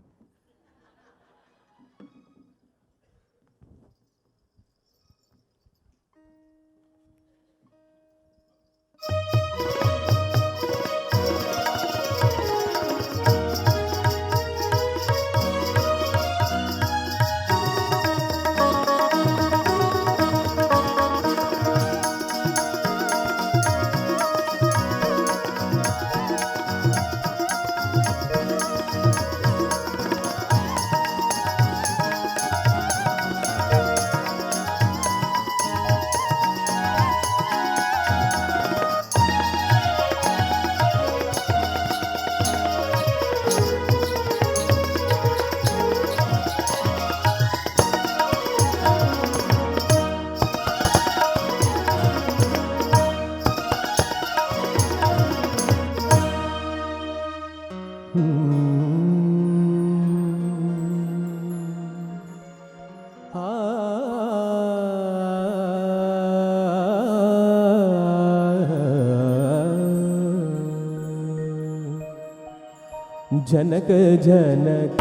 जनक जनक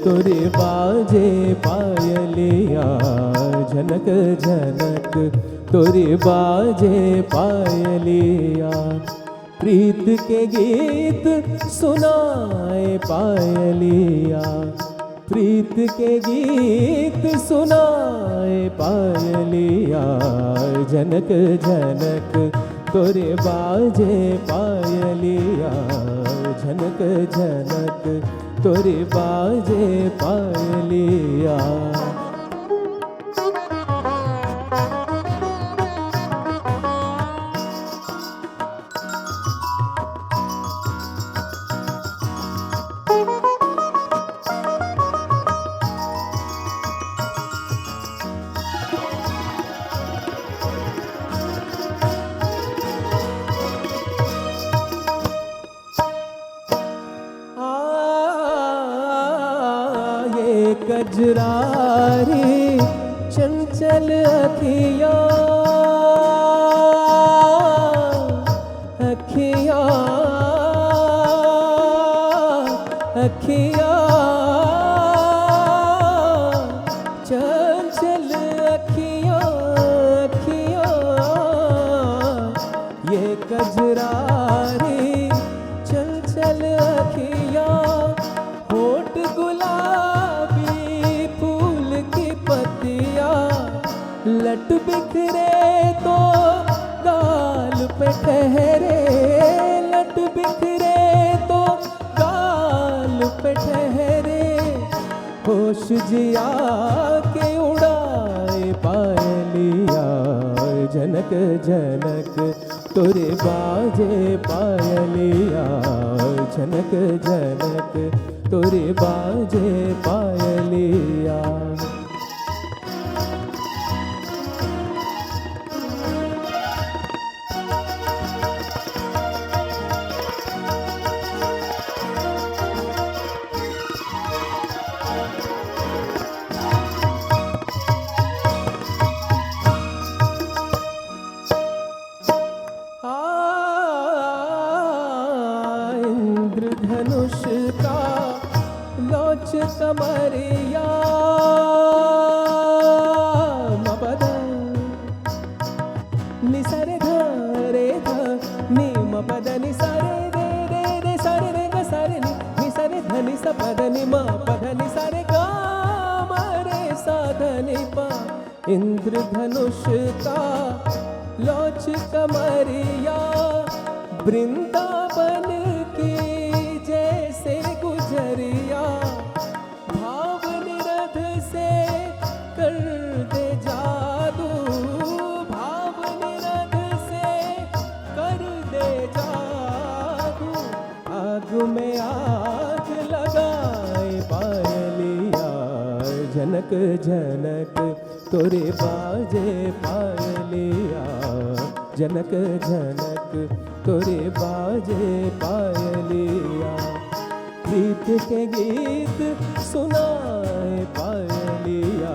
तुरे बाजे पायलिया, जनक जनक तुरे बाजे पायलिया, प्रीत के गीत सुनाए पायलिया, प्रीत के गीत सुनाए पायलिया, जनक जनक तुरे बाजे पायलिया, झनक झनक तोरे बाजे पायलिया। कजरारी चंचल अखिया, अखिया अखिया चंचल अखिया, अखिया ये कजरारी चंचल अखिया, होठ गुलाबी फूल की पत्तिया, लट बिखरे तो गाल पे ठहरे, लट बिखरे तो गाल पे ठहरे, होश जिया के उड़ाए पायलिया जनक जनक तोरे बाजे पायलिया जनक जनक तोरे बाजे पायलिया। इंद्रधनुष का लोच कमरिया मपद निसरे घरे ध नि मपद निसरे रे रे रे सरे रे ग सरे नि निसरे ध नि स पद नि म पद नि सरे ग म रे सा ध नि प। इंद्रधनुष का लोच कमरिया वृंदावन की जैसे गुजरिया भाव निरध से कर दे जादू भाव निरध से कर दे जादू आग में आग लगाए पायलिया जनक जनक तोरे बाजे पायलिया जनक जनक तोरे बाजे पायलिया प्रीत के गीत सुनाए पायलिया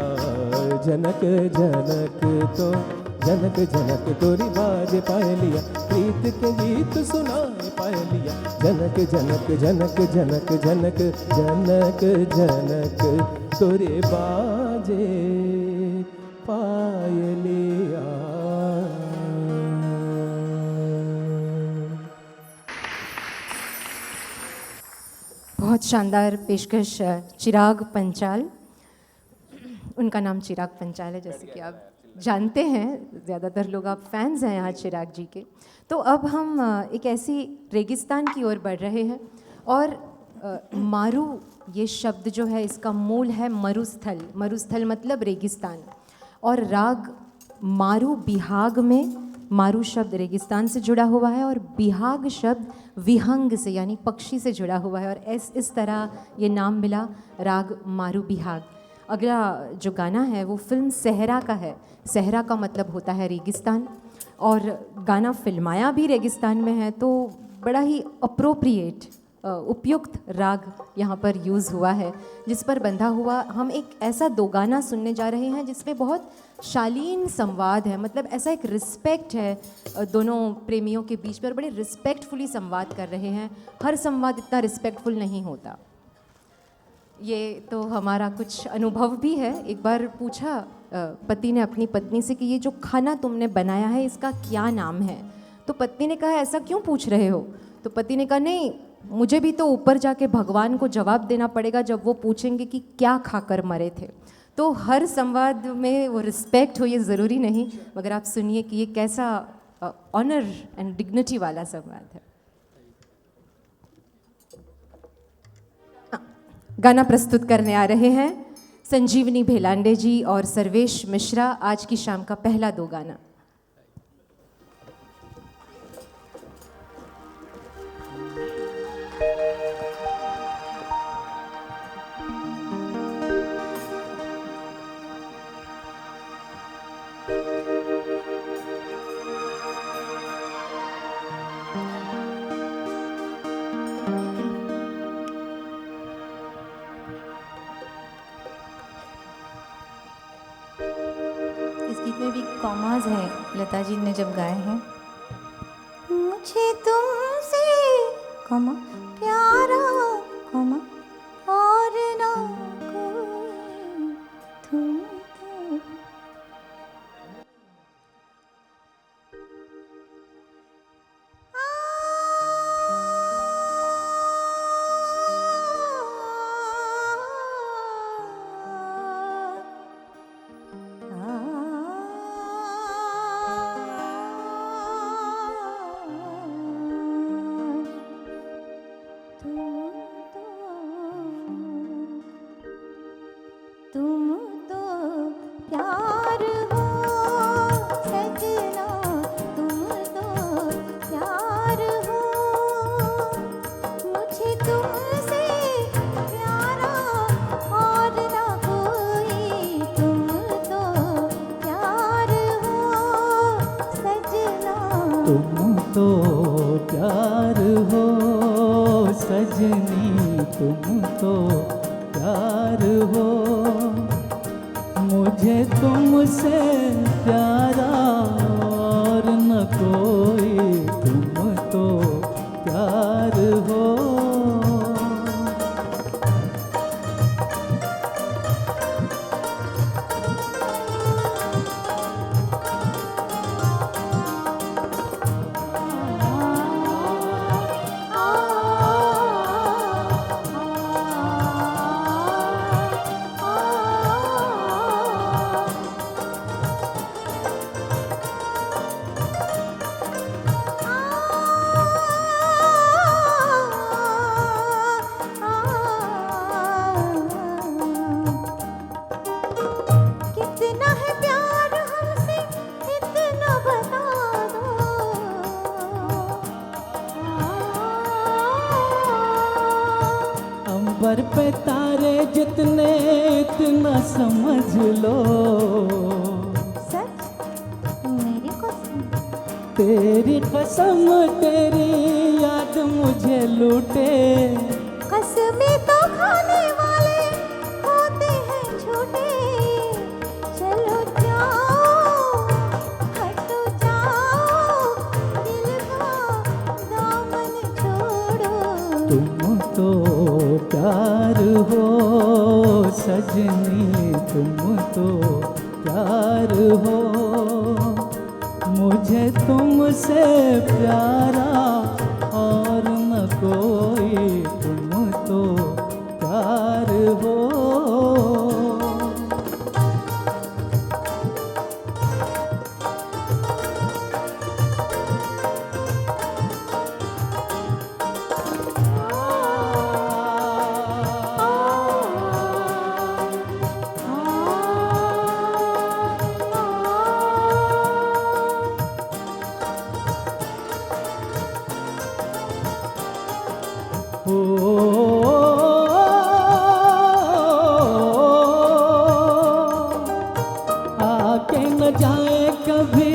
जनक जनक तो जनक जनक तोरी बाजे पायलिया प्रीत के गीत सुनाए पायलिया जनक जनक जनक जनक जनक जनक जनक तोरे बाजे पायलिया। बहुत शानदार पेशकश चिराग पंचाल। उनका नाम चिराग पंचाल है, जैसे कि आप जानते हैं, ज़्यादातर लोग आप फैंस हैं यहाँ चिराग जी के। तो अब हम एक ऐसी रेगिस्तान की ओर बढ़ रहे हैं और मारू ये शब्द जो है इसका मूल है मरुस्थल। मरुस्थल मतलब रेगिस्तान, और राग मारू बिहाग में मारू शब्द रेगिस्तान से जुड़ा हुआ है और बिहाग शब्द विहंग से यानी पक्षी से जुड़ा हुआ है, और इस तरह ये नाम मिला राग मारू बिहाग। अगला जो गाना है वो फिल्म सहरा का है। सहरा का मतलब होता है रेगिस्तान, और गाना फिल्माया भी रेगिस्तान में है, तो बड़ा ही अप्रोप्रिएट उपयुक्त राग यहाँ पर यूज़ हुआ है, जिस पर बंधा हुआ हम एक ऐसा दो गाना सुनने जा रहे हैं जिसमें बहुत शालीन संवाद है। मतलब ऐसा एक रिस्पेक्ट है दोनों प्रेमियों के बीच में, और बड़े रिस्पेक्टफुली संवाद कर रहे हैं। हर संवाद इतना रिस्पेक्टफुल नहीं होता। ये तो हमारा कुछ अनुभव भी है। एक बार पूछा पति ने अपनी पत्नी से कि ये जो खाना तुमने बनाया है इसका क्या नाम है? तो पत्नी ने कहा ऐसा क्यों पूछ रहे हो? तो पति ने कहा नहीं, मुझे भी तो ऊपर जाके भगवान को जवाब देना पड़ेगा जब वो पूछेंगे कि क्या खाकर मरे थे। तो हर संवाद में वो रिस्पेक्ट हो ये ज़रूरी नहीं, मगर आप सुनिए कि ये कैसा ऑनर एंड डिग्निटी वाला संवाद है। गाना प्रस्तुत करने आ रहे हैं संजीवनी भेलांडे जी और सर्वेश मिश्रा। आज की शाम का पहला दो गाना। इस गीत में भी कॉमाज है, लता जी ने जब गाए हैं। मुझे तुमसे कॉमा प्यारा कॉमा और ना कोई तुम तो। तुम तुम तो प्यार हो, मुझे तुमसे प्यारा और न कोई, तुम तो प्यार हो। कितना है प्यार हमसे इतना बता दो, अंबर पे तारे जितने इतना समझ लो, सच मेरी कसम, तेरी कसम तेरी याद मुझे लूटे, कसमें तो खाने वाले होते हैं झूठे, चलो जाओ हटो जाओ दिल का दामन छोड़ो, तुम तो प्यार हो सजनी, तुम तो प्यार हो, मुझे तुमसे प्यारा और न कोई, तुम तो प्यार हो। आके न जाए कभी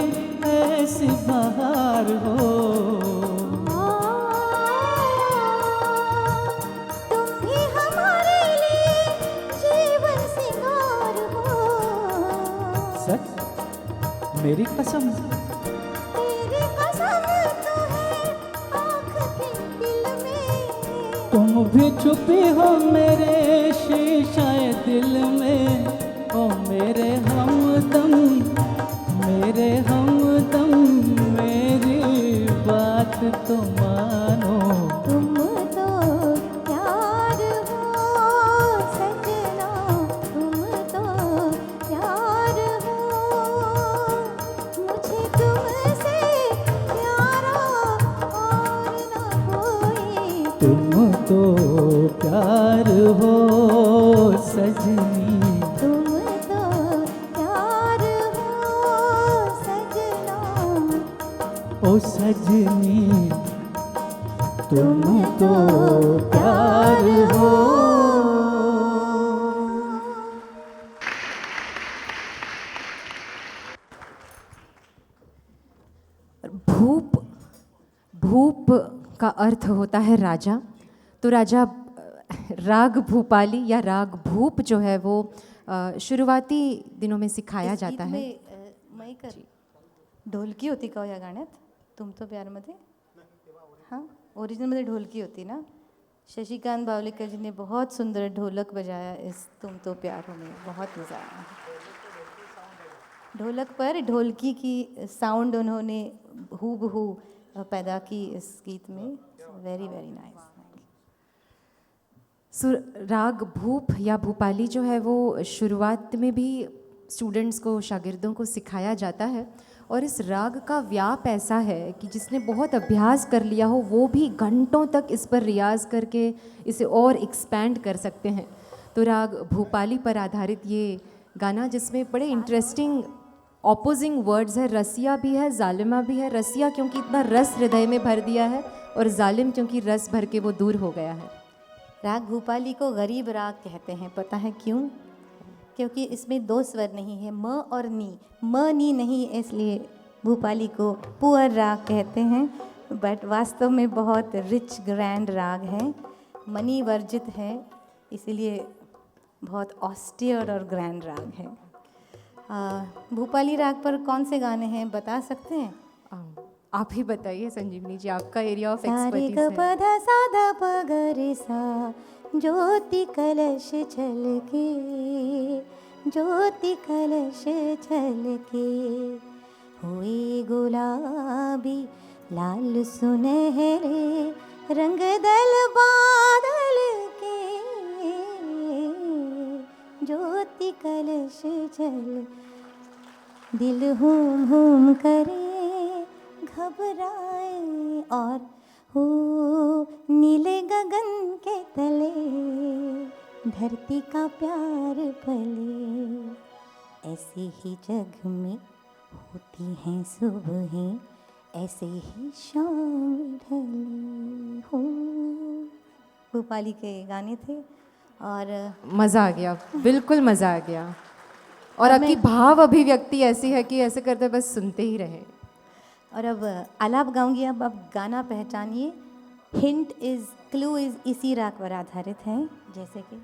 ऐसी बहार हो, तुम ही हमारे लिए जीवन सिंगार हो, सच मेरी कसम, तेरी कसम तो है आँख के दिल में, तुम भी छुपी हो मेरे शीशाए दिल में, ओ मेरे हमदम, मेरे हमदम, मेरी बात तो मानो, तुम तो प्यार हो सजना, तुम तो प्यार हो, मुझे तुमसे प्यारा और न कोई, तुम तो प्यार हो सजनी, तुम तो प्यार हो सजना, ओ सजनी, तुम तो प्यार हो। भूप, भूप का अर्थ होता है राजा। तो राजा राग भूपाली या राग भूप जो है वो शुरुआती दिनों में सिखाया इस जाता गीत है। में, मयकर ढोलकी होती का हो या गाण्यात तुम तो प्यारमध्ये? हाँ, ओरिजिनलमध्ये ढोलकी होती ना। शशिकांत बावलेकर जी ने बहुत सुंदर ढोलक बजाया इस तुम तो प्यार हो में, बहुत मज़ा आया। ढोलक पर ढोलकी की साउंड उन्होंने हूबहू पैदा की इस गीत में। Very very nice. राग भूप या भूपाली जो है वो शुरुआत में भी स्टूडेंट्स को, शागिर्दों को सिखाया जाता है। और इस राग का व्याप ऐसा है कि जिसने बहुत अभ्यास कर लिया हो वो भी घंटों तक इस पर रियाज करके इसे और एक्सपैंड कर सकते हैं। तो राग भूपाली पर आधारित ये गाना, जिसमें बड़े इंटरेस्टिंग ऑपोजिंग वर्ड्स है, रसिया भी है, जालिमा भी है। रसिया क्योंकि इतना रस हृदय में भर दिया है, और जालिम क्योंकि रस भर के वो दूर हो गया है। राग भूपाली को गरीब राग कहते हैं, पता है क्यों? क्योंकि इसमें दो स्वर नहीं है, म और नी। म नी नहीं, इसलिए भूपाली को पुअर राग कहते हैं। बट वास्तव में बहुत रिच ग्रैंड राग है। मनी वर्जित है, इसीलिए बहुत ऑस्टियर और ग्रैंड राग है। भूपाली राग पर कौन से गाने हैं बता सकते हैं? आप ही बताइए संजीवनी जी, आपका एरिया ऑफ सारे एक्सपर्टीज ग है। पधा साधा पगरे सा, ज्योति कलश छलके, ज्योति कलश छलके, हुए गुलाबी लाल सुनहरे, रंग दल बादल के, ज्योति कलश छल, दिल हुम हुम करे घबराए, और हो नीले गगन के तले धरती का प्यार पले, ऐसे ही जग में होती हैं सुबहें, ऐसे ही शाम ढले हो। भोपाली के गाने थे और मज़ा आ गया, बिल्कुल मज़ा आ गया। और अब आपकी मैं- भाव अभिव्यक्ति ऐसी है कि ऐसे करते बस सुनते ही रहे। और अब आलाप गाऊंगी। अब आप गाना पहचानिए। हिंट इज, क्लू इज इसी राग पर आधारित है, जैसे कि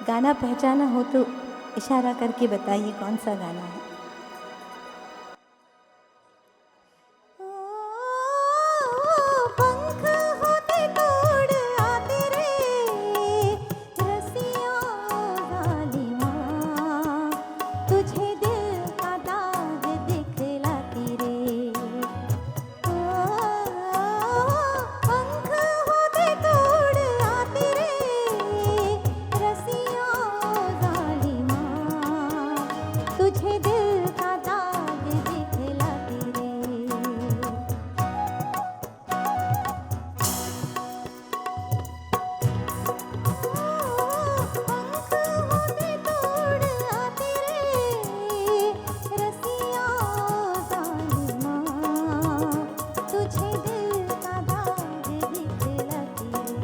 गाना पहचाना हो तो इशारा करके बताइए कौन सा गाना है। पंख होते तोड़ आते रे, रसिया जालिमा, तुझे दिल का दाग दिखलाती रे। पंख होते तोड़ आते रे, रसिया जालिमा, तुझे दिल का दाग दिखलाती रे। पंख होते तोड़ आते रे, रसिया जालिमा, तुझे दिल का दाग दिखलाती रे।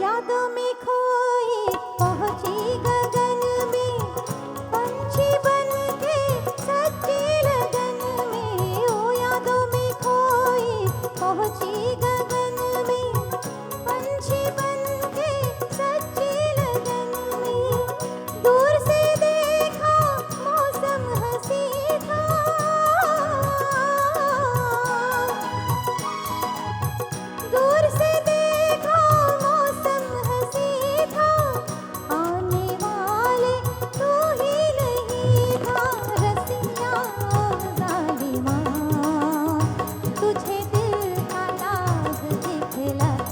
यादों में खोई पहुंची गगन में, पंछी बन के सच्ची लगन में। ओ यादों में खोई पहुंची गगन में, पंछी बन के सच्ची लगन में। दूर से देखा मौसम हंसी था, दूर से देखा मौसम हंसी था, आने वाले तू ही नहीं था। रसिया जालिमा, तुझे दिल का दाग दिखलाती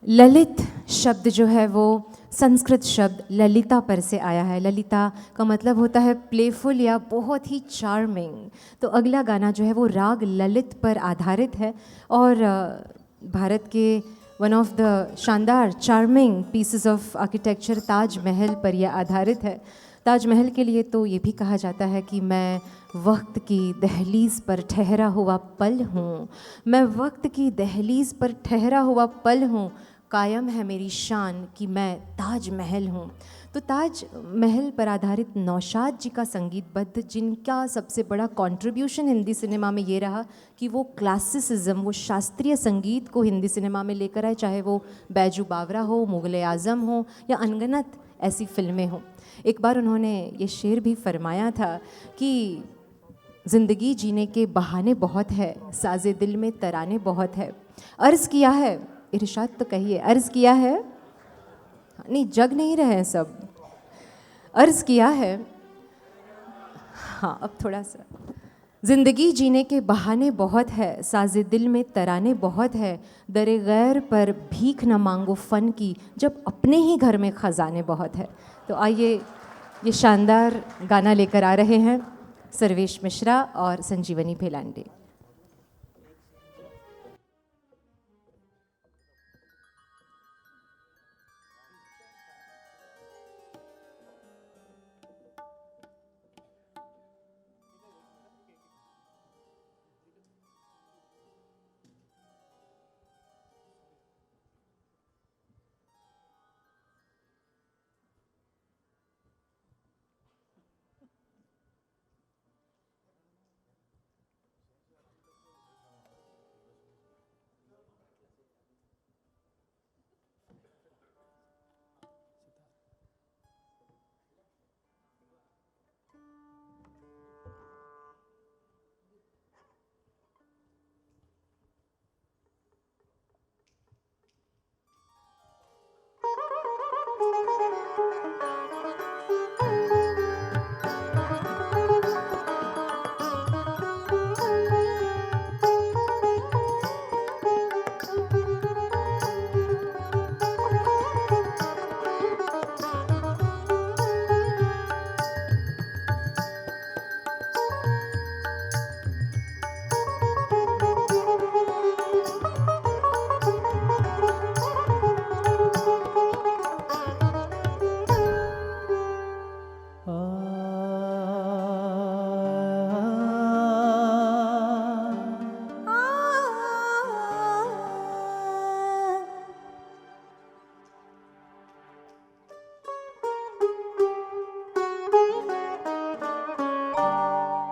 ललित शब्द जो है वो संस्कृत शब्द ललिता पर से आया है। ललिता का मतलब होता है प्लेफुल या बहुत ही चार्मिंग। तो अगला गाना जो है वो राग ललित पर आधारित है और भारत के वन ऑफ द शानदार charming pieces of architecture Taj Mahal पर यह आधारित है। ताजमहल के लिए तो ये भी कहा जाता है कि मैं वक्त की दहलीज़ पर ठहरा हुआ पल हूँ, मैं वक्त की दहलीज़ पर ठहरा हुआ पल हूँ, कायम है मेरी शान कि मैं ताजमहल हूँ। तो ताजमहल पर आधारित नौशाद जी का संगीतबद्ध, जिनका सबसे बड़ा कंट्रीब्यूशन हिंदी सिनेमा में ये रहा कि वो क्लासिसिज्म, वो शास्त्रीय संगीत को हिंदी सिनेमा में लेकर आए, चाहे वो बैजू बावरा हो, मुग़ल आज़म हो या अनगनत ऐसी फिल्में हों। एक बार उन्होंने ये शेर भी फरमाया था कि ज़िंदगी जीने के बहाने बहुत है, साज़े दिल में तराने बहुत है। अर्ज़ किया है, इरशाद तो कहिए, अर्ज़ किया है, नहीं जग नहीं रहे हैं सब, अर्ज़ किया है, हाँ अब थोड़ा सा। ज़िंदगी जीने के बहाने बहुत है, साज़े दिल में तराने बहुत है, दरे गैर पर भीख न मांगो फ़न की, जब अपने ही घर में ख़जाने बहुत है। तो आइए ये शानदार गाना लेकर आ रहे हैं सर्वेश मिश्रा और संजीवनी भेलांडे।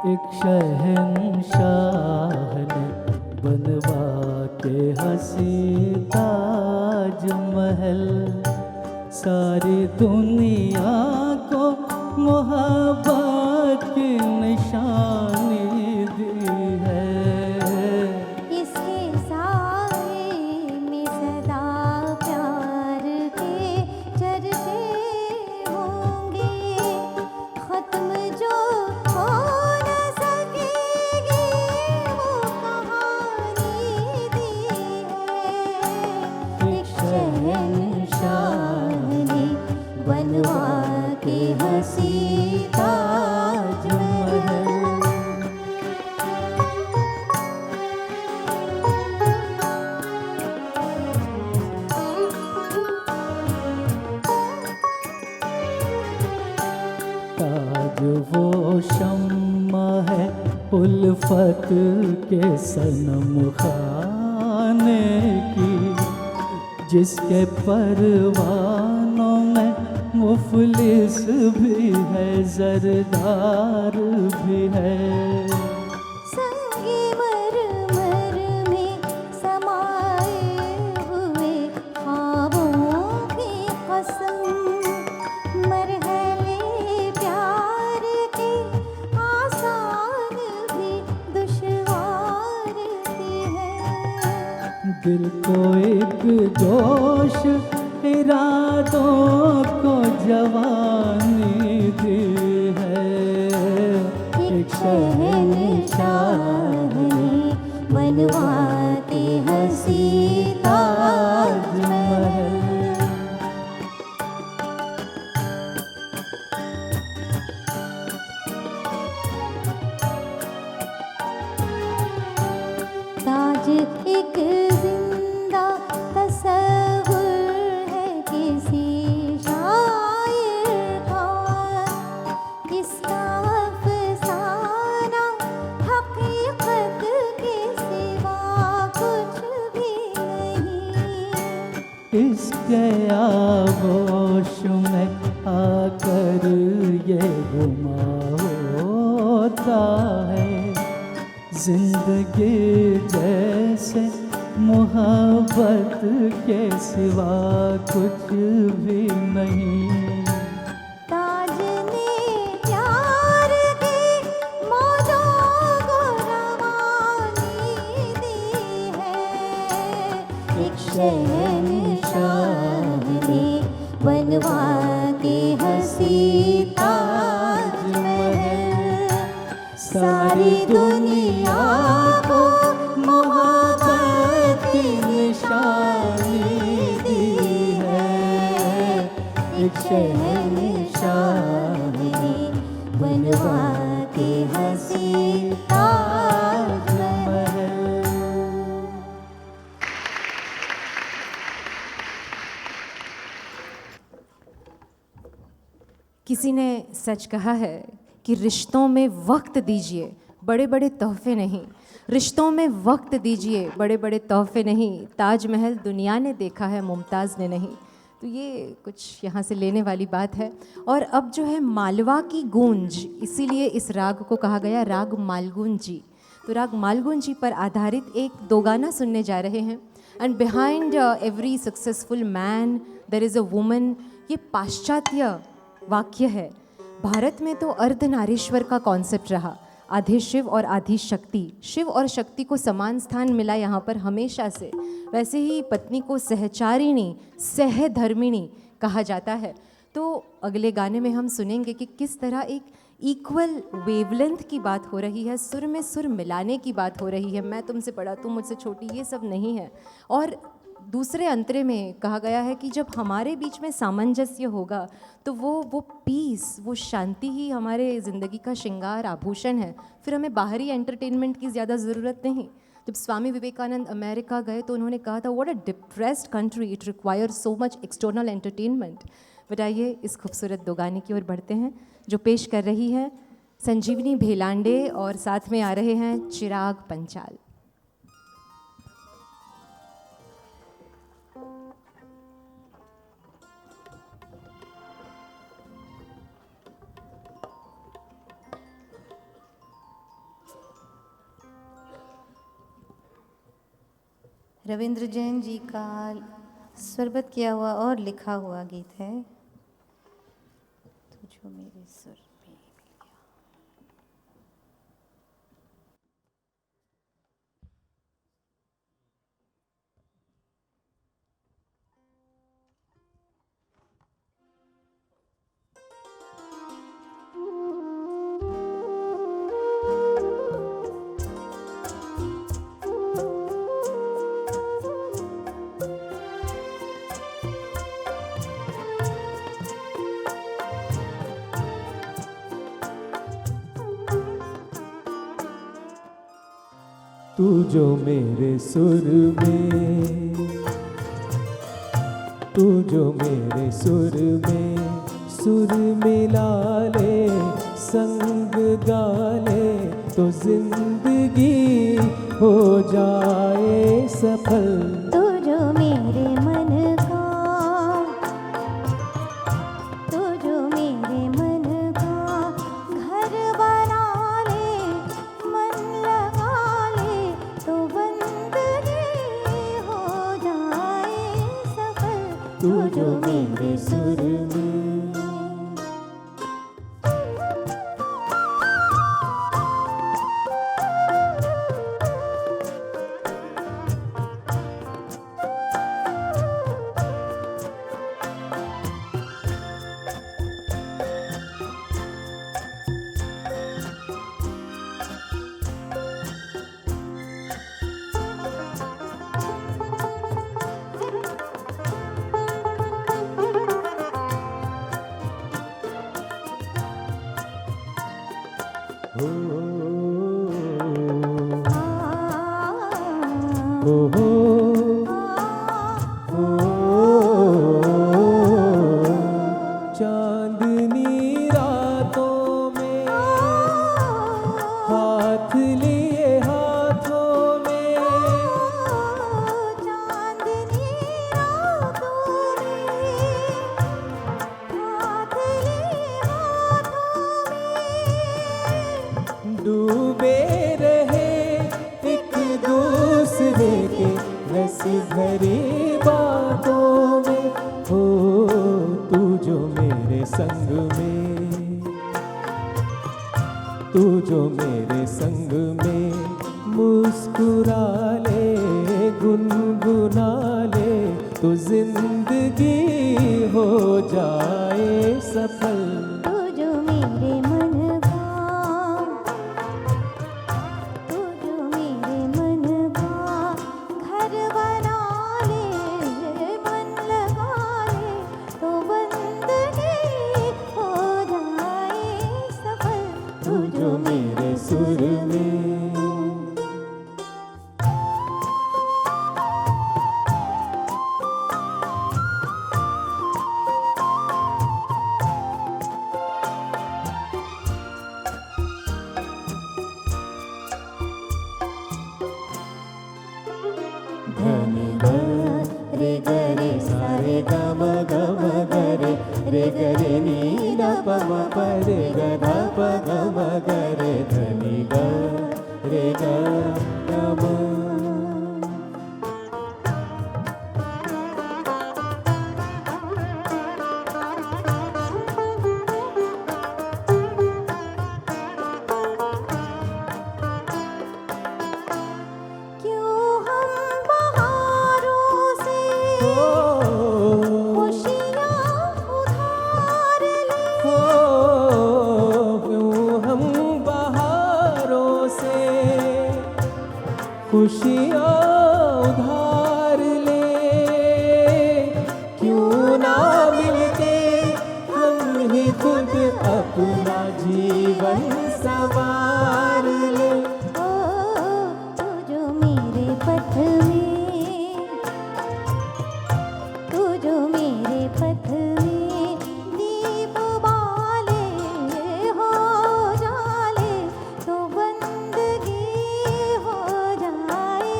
एक शहंशाह ने बनवा के हंसी ताजमहल, सारी दुनिया को मोहब्बत की निशानी दी है। इसके साए में सदा प्यार के चर्चे होंगे, खत्म जो हो न सकेगी वो कहानी दी है। एक शहंशाह ने बनवा के हंसी ताजमहल। ताज वो शम्मा है उल्फत के सनम खाने की, जिसके परवानों में मुफलिस भी है, जरदार भी है। संगे मरमर में समाए हुए ख्वाबों की कसम, मरहले प्यार के आसान भी दुश्वार भी है। दिल को एक जोश इरादों को जवानी दी है। एक शहंशाह ने बनवा के हंसी ताजमहल। ताज एक जिंदा तस्वुर है किसी शायर का, इसका अफसाना हकीकत के सिवा कुछ भी नहीं। इसके आगोश में आकर ये गुमा होता है, जिंदगी जैसे मोहब्बत के सिवा कुछ भी नहीं। ताज ने प्यार की मौजों को रवानी दी है, एक शहंशाह ने बनवा के हंसी ताजमहल। सारी दुनिया को मोहब्बत की निशानी दी है, एक शहंशाह ने बनवा के हंसी ताजमहल। किसी ने सच कहा है कि रिश्तों में वक्त दीजिए, बड़े बड़े तोहफे नहीं। रिश्तों में वक्त दीजिए, बड़े बड़े तोहफे नहीं। ताजमहल दुनिया ने देखा है, मुमताज़ ने नहीं। तो ये कुछ यहाँ से लेने वाली बात है। और अब जो है मालवा की गूंज, इसीलिए इस राग को कहा गया राग मालगुंजी। तो राग मालगुंजी पर आधारित एक दो गाना सुनने जा रहे हैं। And behind every successful man there is a woman. ये पाश्चात्य वाक्य है। भारत में तो अर्धनारीश्वर का कॉन्सेप्ट रहा, आधे शिव और आधी शक्ति। शिव और शक्ति को समान स्थान मिला यहाँ पर हमेशा से। वैसे ही पत्नी को सहचारिणी, सहधर्मिणी कहा जाता है। तो अगले गाने में हम सुनेंगे कि किस तरह एक इक्वल वेवलेंथ की बात हो रही है, सुर में सुर मिलाने की बात हो रही है। मैं तुमसे बड़ा, तुम मुझसे छोटी, ये सब नहीं है। और दूसरे अंतरे में कहा गया है कि जब हमारे बीच में सामंजस्य होगा तो वो पीस, वो शांति ही हमारे ज़िंदगी का श्रृंगार आभूषण है। फिर हमें बाहरी एंटरटेनमेंट की ज़्यादा ज़रूरत नहीं। जब स्वामी विवेकानंद अमेरिका गए तो उन्होंने कहा था, what a depressed country, it requires so much external entertainment. But आइए इस खूबसूरत दो गाने की ओर बढ़ते हैं, जो पेश कर रही है संजीवनी भेलांडे और साथ में आ रहे हैं चिराग पंचाल। रविंद्र जैन जी का स्वरबद्ध किया हुआ और लिखा हुआ गीत है, तुझो मेरे सुर में मिल गया। तू जो मेरे सुर में, तू जो मेरे सुर में सुर मिला ले, संग गा ले, तो जिंदगी हो जाए सफल। तू जो मेरे मन का, तू जो मेरे मन का घर बना ले, मन लगा ले, तो बंदगी हो जाए सफल। तू जो मेरे सुर में। चांदनी रातों में हाथ लिए हाथों में, चांदनी रातों में हाथ लिए हाथों में, डूबे रहे एक दूसरे के रस भरी बातों में। हो तू जो मेरे संग में, तू जो मेरे संग में मुस्कुरा ले, गुनगुना ले, तो जिंदगी हो जाए सफल। तू जो मेरे मन का, तू जो मेरे मन का घर बना ले, मन लगा ले, तो बंदगी हो जाए सफल। तू जो मेरे सुर में, धनी ग रे ग रे सा रे ग म ग म ग रे, रे ग रे नी द प म प रे ग ध प ग म ग रे, धनी ग रे ग ग म। क्यों हम बहारों से खुशियाँ उधार ले, क्यों हम बहारों से खुशियाँ उधार ले, क्यों ना मिलके हम ही खुद अपना जीवन संवार ले। ओ तू जो मेरे पथ में, तू जो मेरे पथ में दीप बाले हो जाले, तो बंदगी हो जाए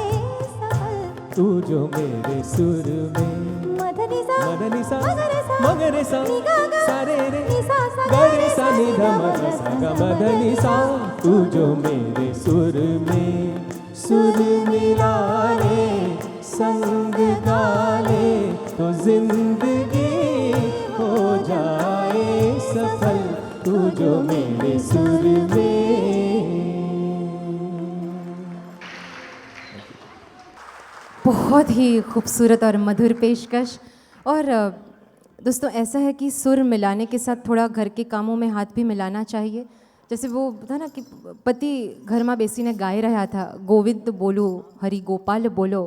सफल। तू जो मेरे सुर में, मधनि सा मदनी सा मगरे सा मगरे सा नि गा गा सा रे रे नि सा सा ग रे सा नि ध म ग सा ग म ध नि सा। तू जो मेरे सुर में सुर मिला ले, संग गा ले, तो जिंदगी हो जाए सफल। तू जो मेरे सुर में। बहुत ही खूबसूरत और मधुर पेशकश। और दोस्तों ऐसा है कि सुर मिलाने के साथ थोड़ा घर के कामों में हाथ भी मिलाना चाहिए। जैसे वो था ना कि पति घर में बेसीने गाई रहा था, गोविंद बोलो हरि गोपाल बोलो,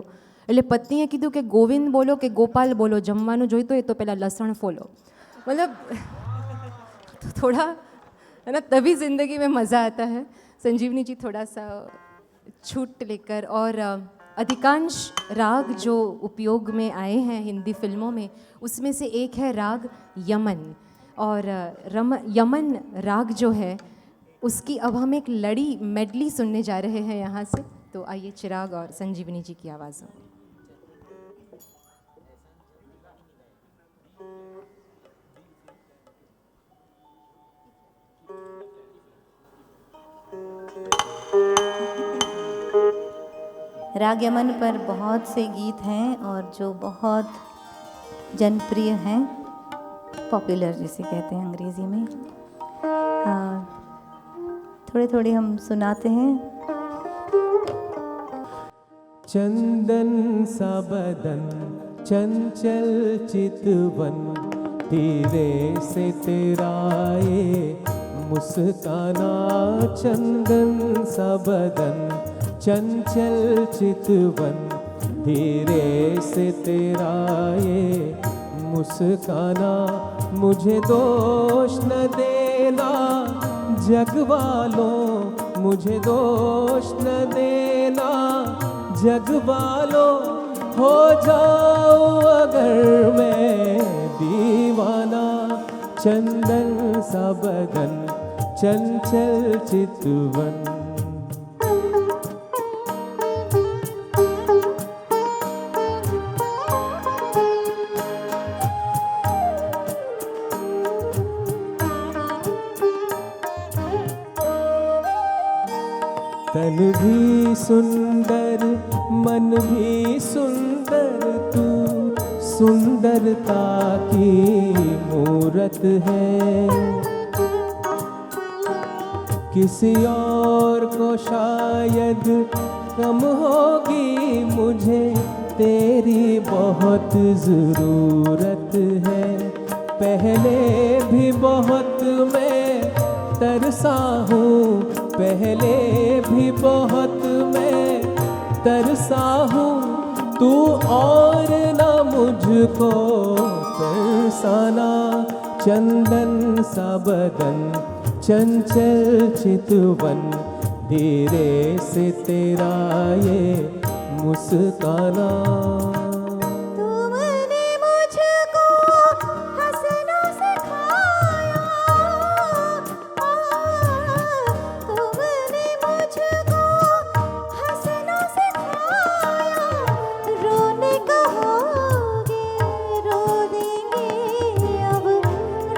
એટલે પત્નીએ કીધું કે ગોવિંદ બોલો કે ગોપાલ બોલો, જમવાનું જોઈતું હોય તો પહેલાં લસણ ફોલો। मतलब तो थोड़ा है ना, तभी ज़िंदगी में मज़ा आता है। संजीवनी जी थोड़ा सा छूट लेकर, और अधिकांश राग जो उपयोग में आए हैं हिंदी फिल्मों में, उसमें से एक है राग यमन। और यमन राग जो है उसकी अब हम एक लड़ी मेडली सुनने जा रहे हैं यहाँ से। तो आइए चिराग और संजीवनी जी की आवाज़ में। राग यमन पर बहुत से गीत हैं और जो बहुत जनप्रिय हैं, पॉपुलर जिसे कहते हैं अंग्रेज़ी में। थोड़े थोड़े हम सुनाते हैं। चंदन सा बदन चंचल चितवन, तेरे से तेरा ये मुस्काना। चंदन सा बदन चंचल चितवन, धीरे से तेरा ये मुस्काना। मुझे दोष न देना जग वालों, मुझे दोष न देना जग वालों हो जाओ अगर मैं दीवाना, चंदन सा बदन चंचल चितवन। तन भी सुंदर मन भी सुंदर, तू सुंदरता की मूरत है। किसी और को शायद कम होगी, मुझे तेरी बहुत ज़रूरत है। पहले भी बहुत मैं तरसा हूँ, पहले भी बहुत मैं तरसा हूँ, तू और न मुझको तरसाना। चंदन सा बदन चंचल चितवन, धीरे से तेरा ये मुस्काना। तुमने मुझको हंसना सिखाया, तुमने मुझको हंसना सिखाया। रोने कहोगे रो देंगे अब,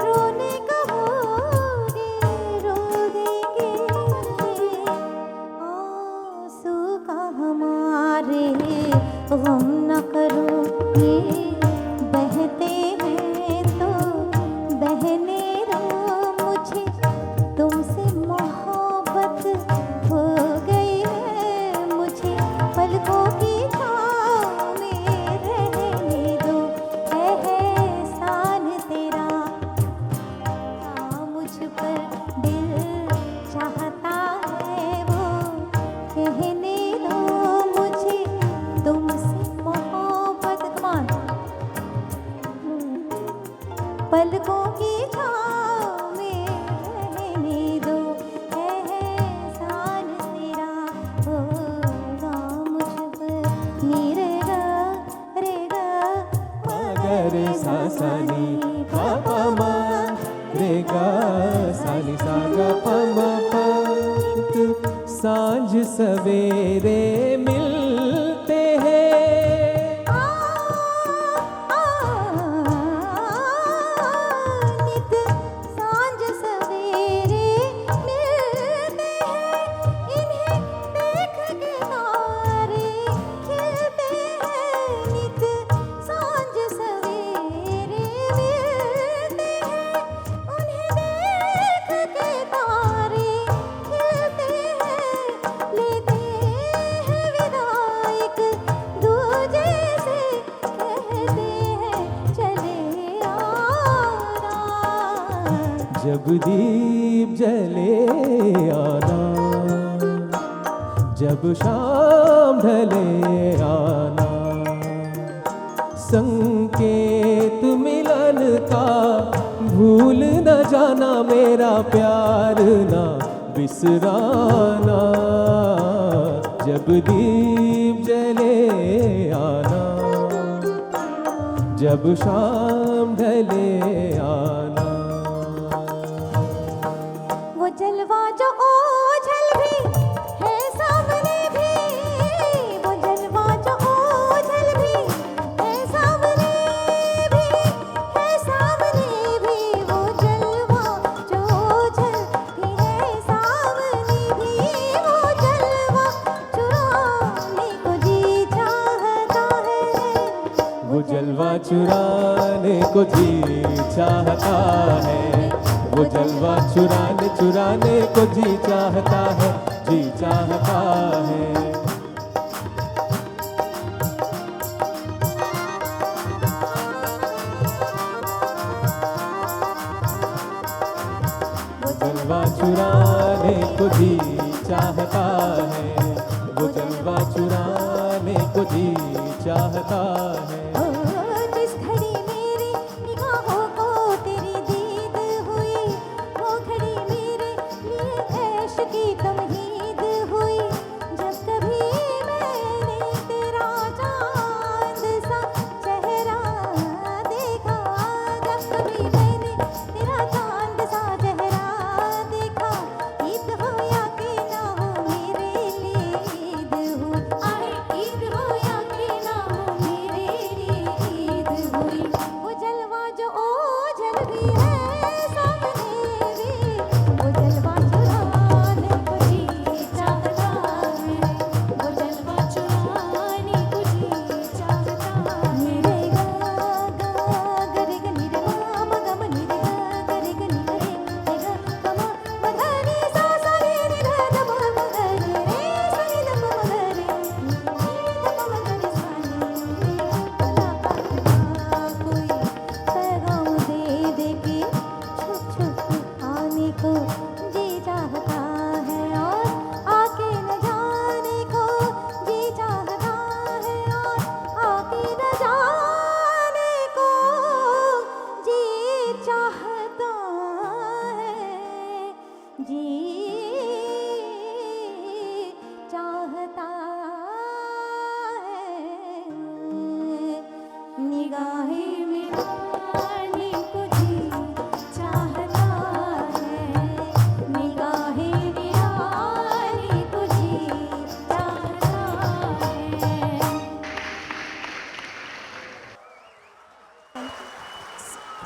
रोने कहोगे रो देंगे। आंसू का हमारे गम न करो, ये बहते हैं तो बहने दो। मुझे तुमसे मोहब्बत हो गई है, मुझे पलकों की छाँव में रहने दो। एहसान तेरा मुझ पर दिल चाहता है, वो कहने दो मुझे तुमसे मोहब्बत। कमान पलकों की छाँव में रहने दो। एहसान तेरा होगा मुझ पर, निरेगा रेगा मगर सा सा नी पा पा मा, रेगा सा नी सा गा पा मा पा। सांझ सवेरे मिलते हैं, नित सांझ सवेरे मिलते हैं। इन्हें देख के तारे खिलते हैं, नित सांझ सवेरे मिलते हैं। उन्हें देख के तारे खिलते हैं, लेते हैं विदा एक दूजे से, कहते हैं चले आना। जब दीप जले आना, जब शाम ढले आना। संकेत मिलन का भूल न जाना, मेरा प्यार ना बिसराना। जब दीप जले आना, जब शाम ढले आना। वो जलवा जो ओझल भी है सामने भी, वो जलवा जो ओझल भी है सामने भी, है सामने भी। वो जलवा जो ओझल भी है सामने भी, वो जलवा चुराने को जी चाहता है। वो जलवा चुराने को जी चाहता है, वो जलवा चुराने को जी चाहता है, जी चाहता है। वो जलवा चुराने को जी चाहता है, वो जलवा चुराने को जी चाहता है। जिस घड़ी मेरी निगाहों को तेरी दीद हुई, वो घड़ी मेरे लिए ऐश की तमहीद हुई। जब कभी मैंने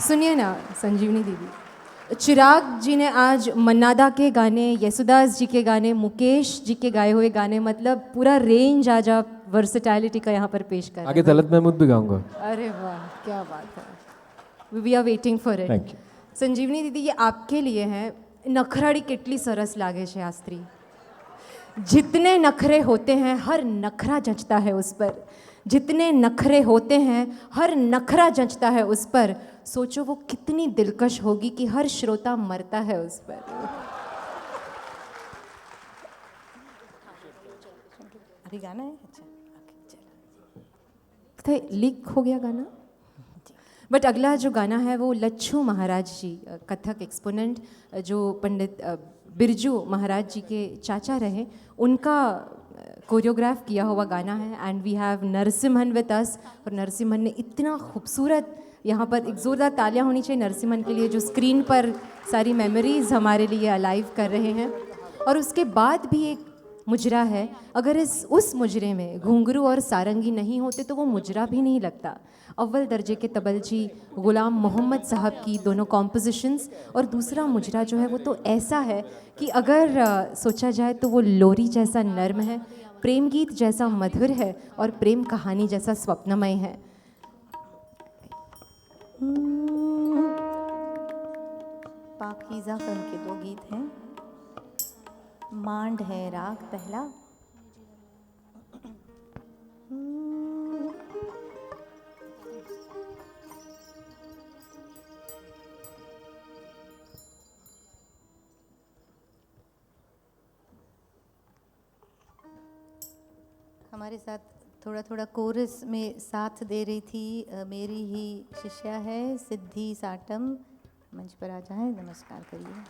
सुनिए ना संजीवनी दीदी, चिराग जी ने आज मन्नादा के गाने, यशुदास जी के गाने, मुकेश जी के गाए हुए गाने, मतलब पूरा रेंज आज आप वर्सेटैलिटी का यहाँ पर पेश कर रहे आगे तलत महमूद भी गाऊंगा। हैं। अरे वाह, क्या बात है। We are waiting for it. Thank you. Sanjivani दीदी, ये आपके लिए है। नखराड़ी કેટલી સરસ લાગે છે આ સ્ત્રી। जितने नखरे होते हैं हर नखरा जचता है उस पर, जितने नखरे होते हैं हर नखरा जचता है उस पर। सोचो वो कितनी दिलकश होगी कि हर श्रोता मरता है उस पर। अभी गाना है? अच्छा, ओके, चलो। तो लीक हो गया गाना। बट अगला जो गाना है वो लच्छू महाराज जी, कथक एक्सपोनेंट, जो पंडित बिरजू महाराज जी के चाचा रहे, उनका कोरियोग्राफ किया हुआ गाना है। And we have Narasimhan with us. और नरसिम्हन ने इतना खूबसूरत, यहाँ पर एक ज़ोरदार तालियां होनी चाहिए नरसिम्हन के लिए, जो स्क्रीन पर सारी मेमोरीज़ हमारे लिए अलाइव कर रहे हैं। और उसके बाद भी एक मुजरा है, अगर उस मुजरे में घुंघरू और सारंगी नहीं होते तो वो मुजरा भी नहीं लगता। अव्वल दर्जे के तबलजी गुलाम मोहम्मद साहब की दोनों कॉम्पोजिशंस, और दूसरा मुजरा जो है वो तो ऐसा है कि अगर सोचा जाए तो वो लोरी जैसा नर्म है, प्रेम गीत जैसा मधुर है, और प्रेम कहानी जैसा स्वप्नमय है। पाकीज़ा फिल्म के 2 गीत हैं। मांड है राग पहला। हमारे साथ थोड़ा थोड़ा कोरस में साथ दे रही थी मेरी ही शिष्या है सिद्धि साटम। मंच पर आ जाए, नमस्कार करिए।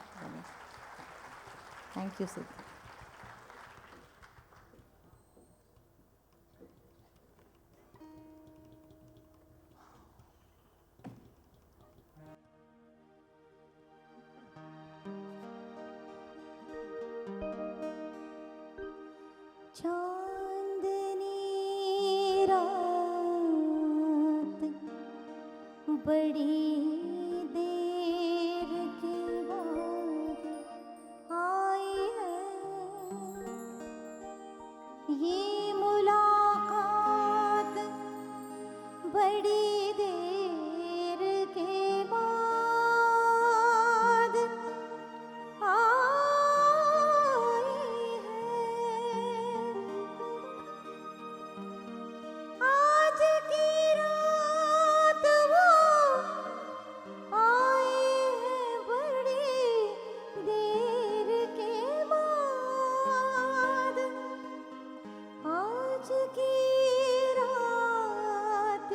थैंक यू सिद्धि। चांदनी रात बड़ी देर के बाद आई है, ये मुलाकात बड़ी देर के बाद आई है। आज की रात वो आए हैं बड़ी देर के बाद। आज की रात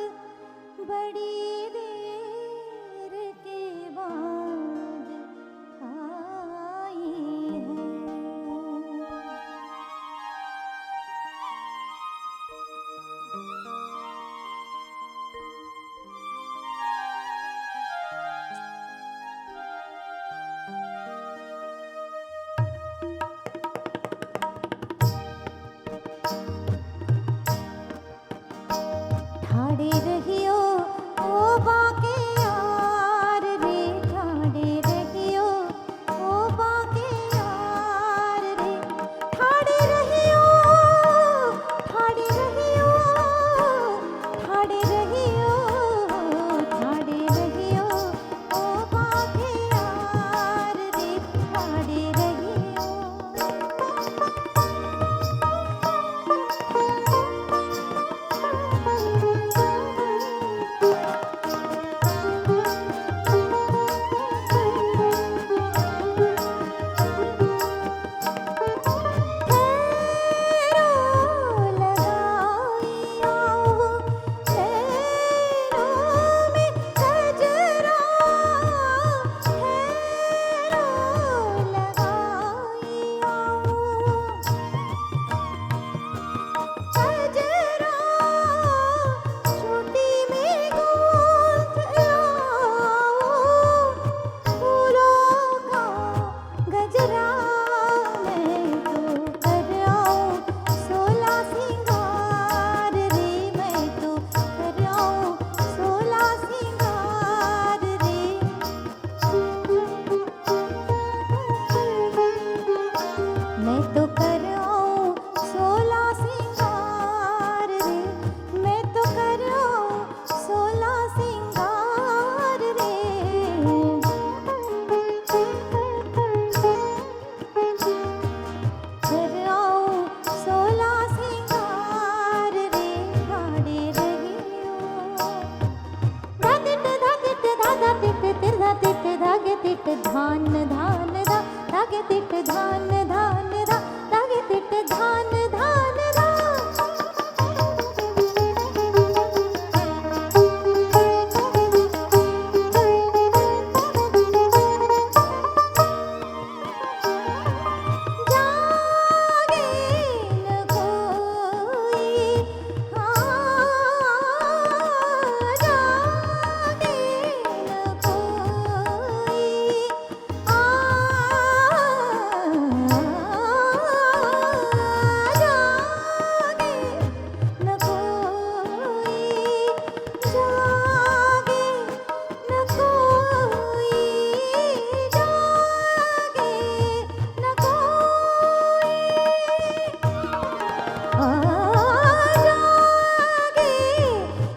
जागे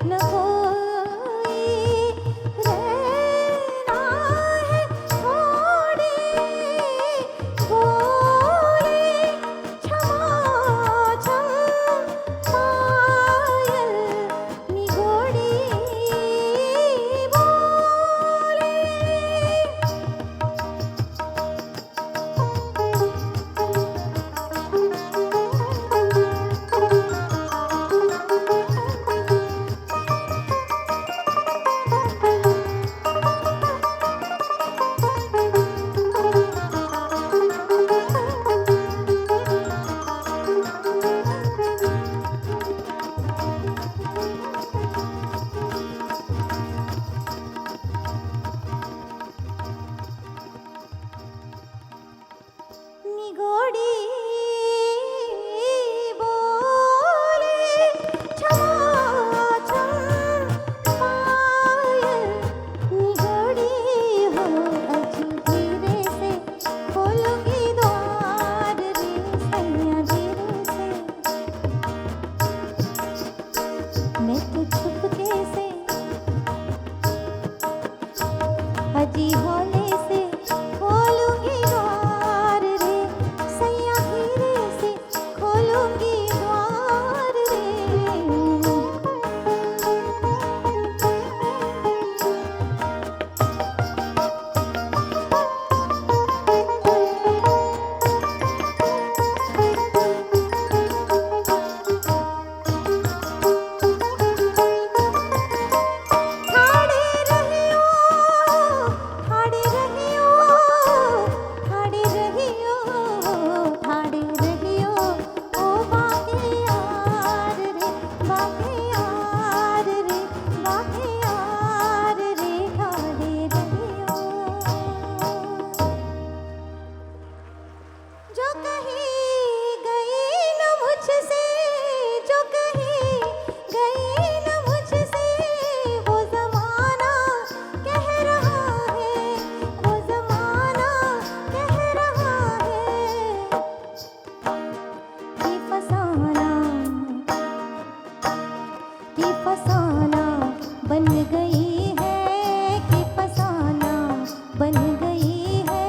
न कोई, रहना है थोड़ी बोले क्षमा छम पायल निगोड़ी बोले। निगोड़ी बोले क्षमा छम पायल निगोड़ी हो, अज धीरे से खोलूंगी द्वार रे सैया धीरे से, मैं तो छुपके से अजी होले से खोलूंगी द्वार रे सैया धीरे से खोलूंगी द्वार रे। ठाड़े रहियो, ठाड़े रहियो, ठाड़े रहियो, ठाड़े रहियो, ओ बाके यार रे, बाके यार रे, बाके यार रे, ठाड़े रहियो। जो कहीं गई न मुझसे, जो कहीं गई न मुझसे, वो ज़माना कह रहा है, वो ज़माना कह रहा है कि फसाना बन गई है, कि फसाना बन गई है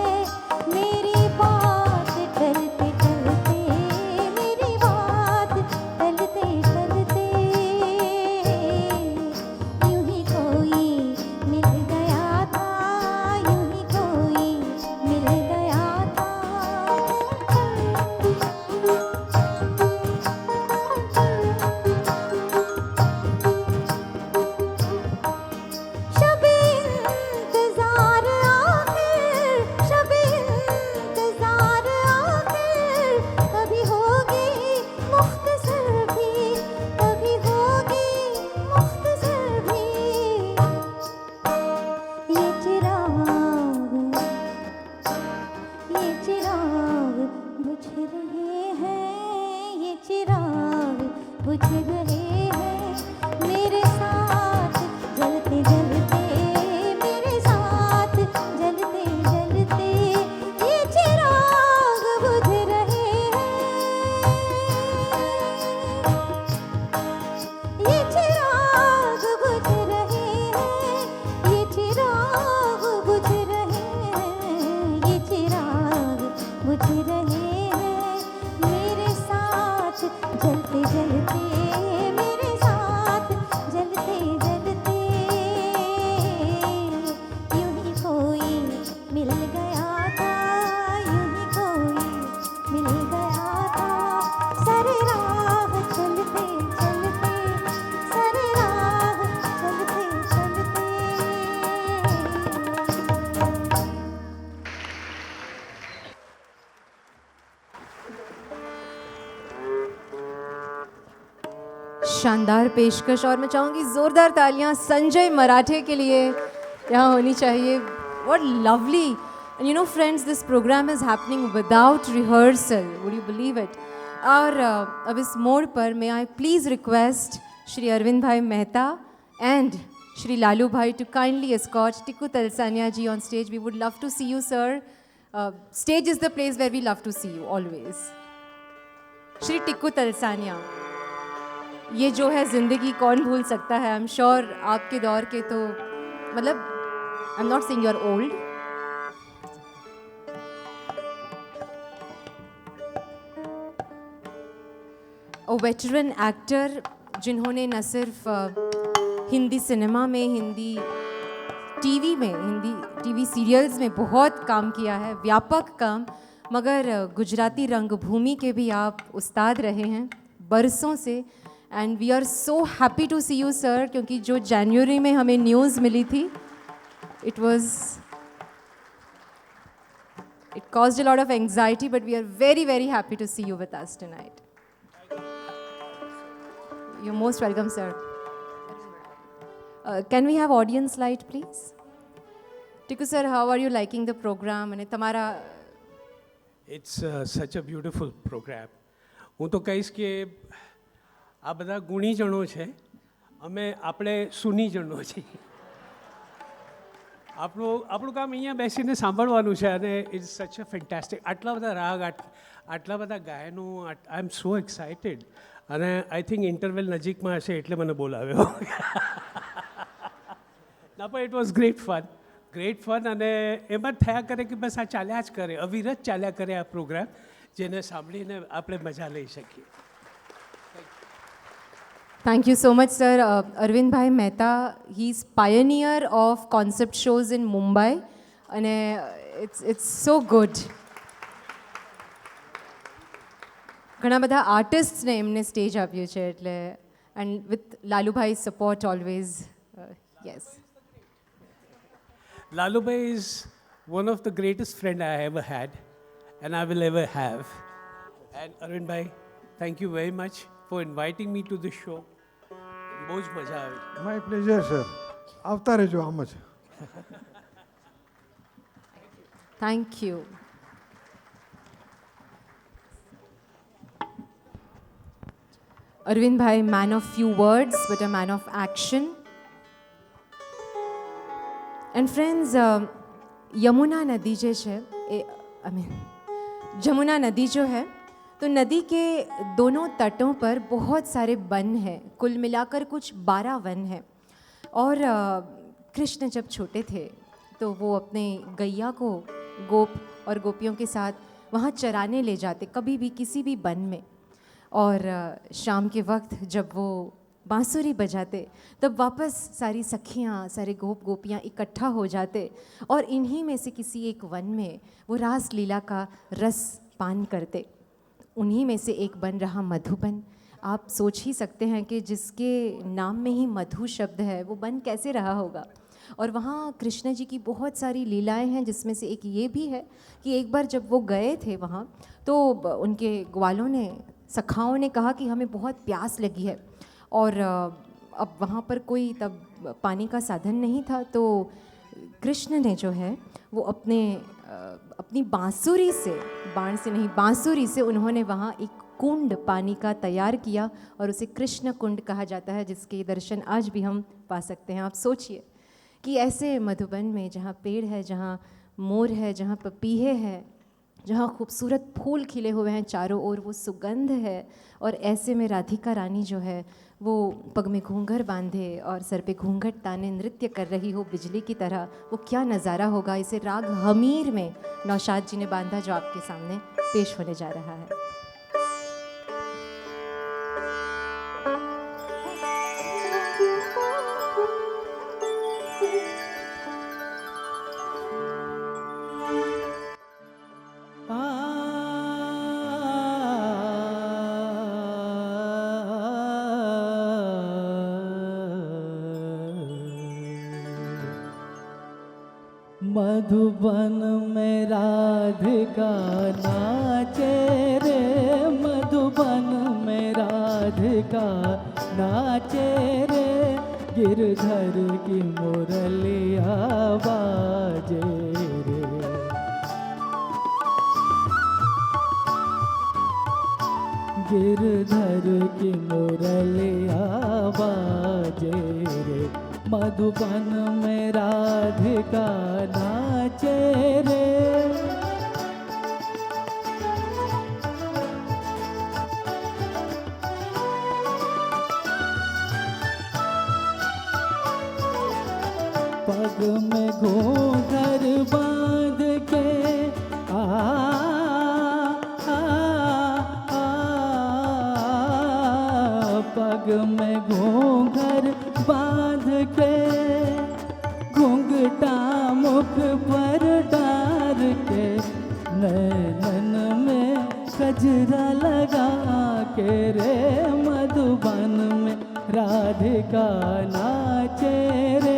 मेरी बात टलते टलते, मेरी बात टलते टलते। यूं ही कोई मिल गया था, यूं ही कोई मिल गया था। शब इंतजार आखिर, शब इंतजार आखिर, कभी होगी मुख्तसर भी, कभी होगी मुख्तसर भी। ये चिराग बुझ रहे हैं, ये चिराग बुझ रहे हैं मेरे साथ जलते जलते, मेरे साथ जलते जलते, ये चिराग बुझ रहे हैं, ये चिराग बुझ रहे हैं, ये चिराग बुझ रहे हैं, ये चिराग बुझ रहे हैं मेरे साथ जलते जलते, मेरे साथ जलते जलते। यूं ही कोई मिल गया था, यूं ही कोई मिल गया था, सरे राह चलते चलते, सरे राह चलते चलते। शानदार पेशकश, और मैं चाहूँगी ज़ोरदार तालियां संजय मराठे के लिए यहाँ होनी चाहिए। What lovely! And you know friends, this program is happening without rehearsal. Would you believe it? और अब इस मोड़ पर may I please request Shri Arvind भाई मेहता and श्री लालू भाई to kindly escort Tikku Talsania ji on stage. We would love to see you, sir. Stage is the place where we love to see you always. Shri Tikku Talsania, ये जो है ज़िंदगी कौन भूल सकता है। आई एम श्योर आपके दौर के तो मतलब I am not saying you are old, veteran actor जिन्होंने न सिर्फ हिंदी सिनेमा में, हिंदी टीवी सीरियल्स में बहुत काम किया है, व्यापक काम, मगर गुजराती रंगभूमि के भी आप उस्ताद रहे हैं बरसों से। And we are so happy to see you sir, क्योंकि जो जनवरी में हमें न्यूज़ मिली थी, it caused a lot of anxiety, but we are very, very happy to see you with us tonight. You're most welcome, sir. Can we have audience light, please? Tikku sir, how are you liking the program? અને તમારા it's સચ a beautiful programme. હું તો કહીશ કે આ બધા ગુણીજનો છે, આપણે સુનીજનો છીએ. આપણું કામ અહીંયા બેસીને સાંભળવાનું છે અને ઇટ્સ સચ અ ફેન્ટાસ્ટિક. આટલા બધા રાગ, આટલા બધા ગાયનો, આઈ એમ સો એક્સાઇટેડ. અને આઈ થિંક ઇન્ટરવેલ નજીકમાં હશે એટલે મને બોલાવ્યો. ના પણ ઇટ વોઝ ગ્રેટ ફન. અને એમ જ થયા કરે કે બસ આ ચાલ્યા જ કરે, અવિરત ચાલ્યા કરે આ પ્રોગ્રામ, જેને સાંભળીને આપણે મજા લઈ શકીએ. Thank you so much, sir. Arvind Bhai Mehta, he's pioneer of concept shows in Mumbai, and it's so good. ઘણા બધા આર્ટિસ્ટ્સને એમને સ્ટેજ આપ્યું છે એટલે, and with Lalubhai support always. Yes, Lalubhai is one of the greatest friend I ever had and I will ever have. And Arvind Bhai, thank you very much for inviting me to the show. બહુ જ મજા આવી. My pleasure sir, આવતા રહેજો આમ જ. Thank you. Arvind Bhai, man of few words but a man of action. And friends, Yamuna नदी जे है, जमुना नदी जो है, तो नदी के दोनों तटों पर बहुत सारे वन हैं, कुल मिलाकर कुछ 12 वन हैं. और कृष्ण जब छोटे थे तो वो अपने गैया को गोप और गोपियों के साथ वहाँ चराने ले जाते, कभी भी किसी भी वन में. और शाम के वक्त जब वो बांसुरी बजाते तब वापस सारी सखियाँ, सारे गोप गोपियाँ इकट्ठा हो जाते और इन्हीं में से किसी एक वन में वो रास लीला का रस पान करते. उन्हीं में से एक बन रहा मधुबन. आप सोच ही सकते हैं कि जिसके नाम में ही मधु शब्द है वो बन कैसे रहा होगा. और वहाँ कृष्ण जी की बहुत सारी लीलाएं हैं, जिसमें से एक ये भी है कि एक बार जब वो गए थे वहाँ तो उनके ग्वालों ने, सखाओं ने कहा कि हमें बहुत प्यास लगी है और अब वहाँ पर कोई तब पानी का साधन नहीं था. तो कृष्ण ने जो है वो अपनी बांसुरी से, बाण से नहीं बांसुरी से उन्होंने वहाँ एक कुंड पानी का तैयार किया और उसे कृष्ण कुंड कहा जाता है, जिसके दर्शन आज भी हम पा सकते हैं. आप सोचिए कि ऐसे मधुबन में जहाँ पेड़ है, जहाँ मोर है, जहाँ पपीहे हैं, जहाँ खूबसूरत फूल खिले हुए हैं चारों ओर, वो सुगंध है. और ऐसे में राधिका रानी जो है वो पग में घूंघर बांधे और सर पे घूंघट ताने नृत्य कर रही हो बिजली की तरह, वो क्या नज़ारा होगा. इसे राग हमीर में नौशाद जी ने बांधा, जो आपके सामने पेश होने जा रहा है. मधुबन में राधिका नाचे रे, मधुबन में राधिका नाचे रे, गिरधर की मुरलिया बाजे रे. गिरधर की मुरलिया बाजे रे, मधुबन में राधिका नाचे रे. पग में घूंघर बांध के आ, आ, आ, पग में घूंघर बांध के घूंघटा मुख पर डार के नैनन में कजरा लगा के रे मधुबन में राधिका नाचे रे।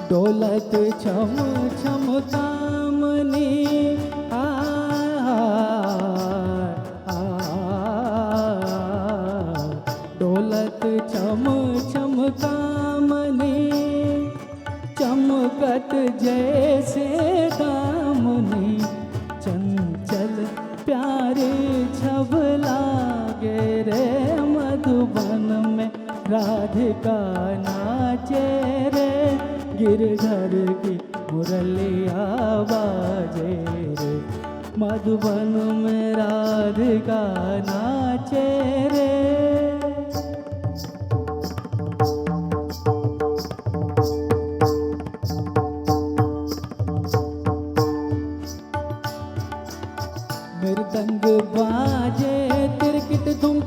डोलत छम छम कामनी आ, आ, डोलत छम छम कामनी चमकत जैसे दामनी चंचल प्यारे छब लागे रे मधुबन में राधिका नाचे रे। गिरधर की मुरलिया बाजे रे मधुबन में राधिका नाचे रे। मृदंग बाजे तिरकिट धुम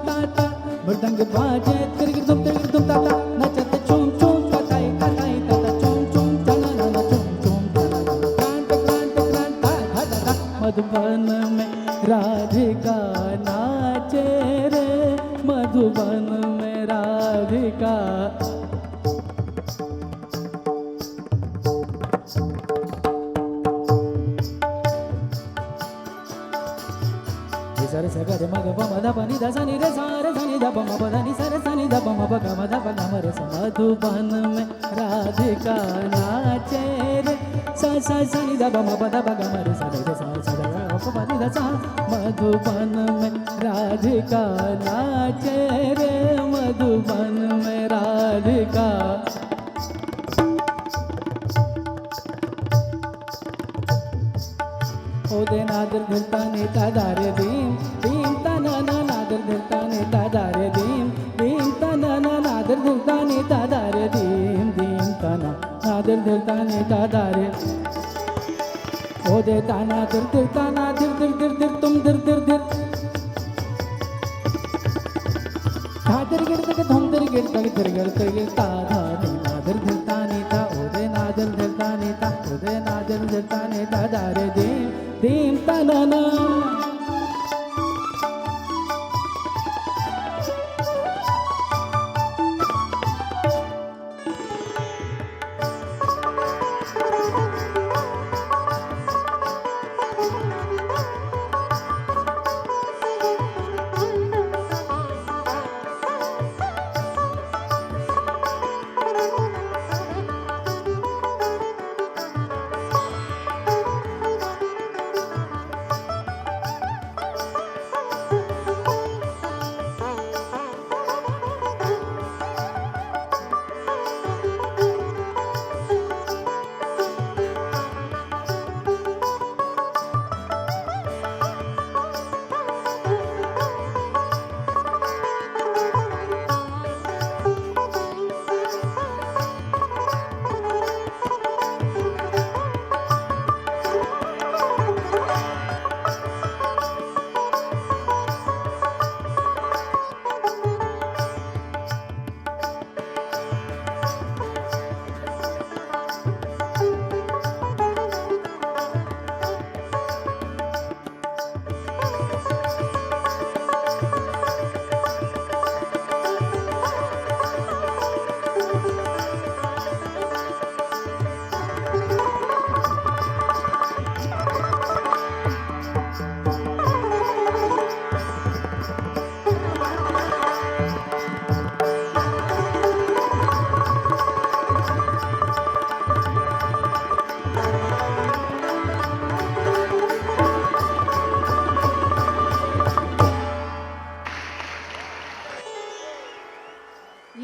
ताता मृदंग बाजे तिरकिट धुम ताता नचत चूम चूम ताताई ताताई ताता चूम चूम तना ना चूम चूम तना क्रांत क्रांत क्रांत धा धा मधुबन में राधिका नाचे रे मधुबन में राधिका। सरे सगर मग पम ध पनि ध सनि रे सा रे सनि ध पम प ध नि सा रे सनि ध पम प ग म ध प ग म रे स मधुबन में राधिका नाचे रे सा सा सनि ध पम प ध प ग म रे सा रे सा सा ग प प नि ध सा मधुबन में राधिका नाचे रे मधुबन में राधिका। ओदे नादर धरता नेता दारे दीम दीम तना ना नादर धरता नेता दारे दीम दीम तना ना नादर धरता नेता दारे दीम दीम तना नादर धरता नेता दारे। ओदे ताना दिर दिर ताना दिर दिर दिर दिर तुम दिर दिर दिर धादर गिर तक धुम दिर गिर तक दिर गिर तक ता धा नी नादर धरता नेता ओदे नादर धरता नेता ओदे नादर धरता नेता दारे दीम दीम तना ना।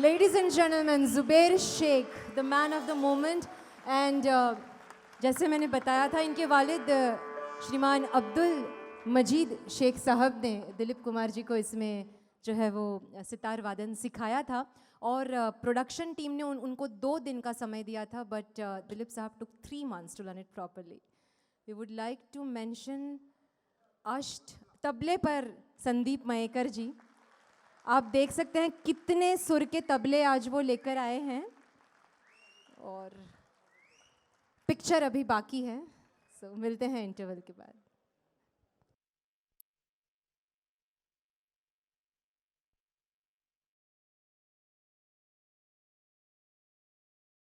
Ladies and gentlemen, Zubair Sheikh, the man of the moment, and जैसे मैंने बताया था इनके वालिद श्रीमान अब्दुल मजीद शेख साहब ने दिलीप कुमार जी को इसमें जो है वो सितार वादन सिखाया था और प्रोडक्शन टीम ने उनको 2 दिन का समय दिया था, बट दिलीप साहब took 3 months to learn it properly. We would like to mention अष्ट तबले पर संदीप मयेकर जी. आप देख सकते हैं कितने सुर के तबले आज वो लेकर आए हैं और पिक्चर अभी बाकी है. सो मिलते हैं इंटरवल के बाद.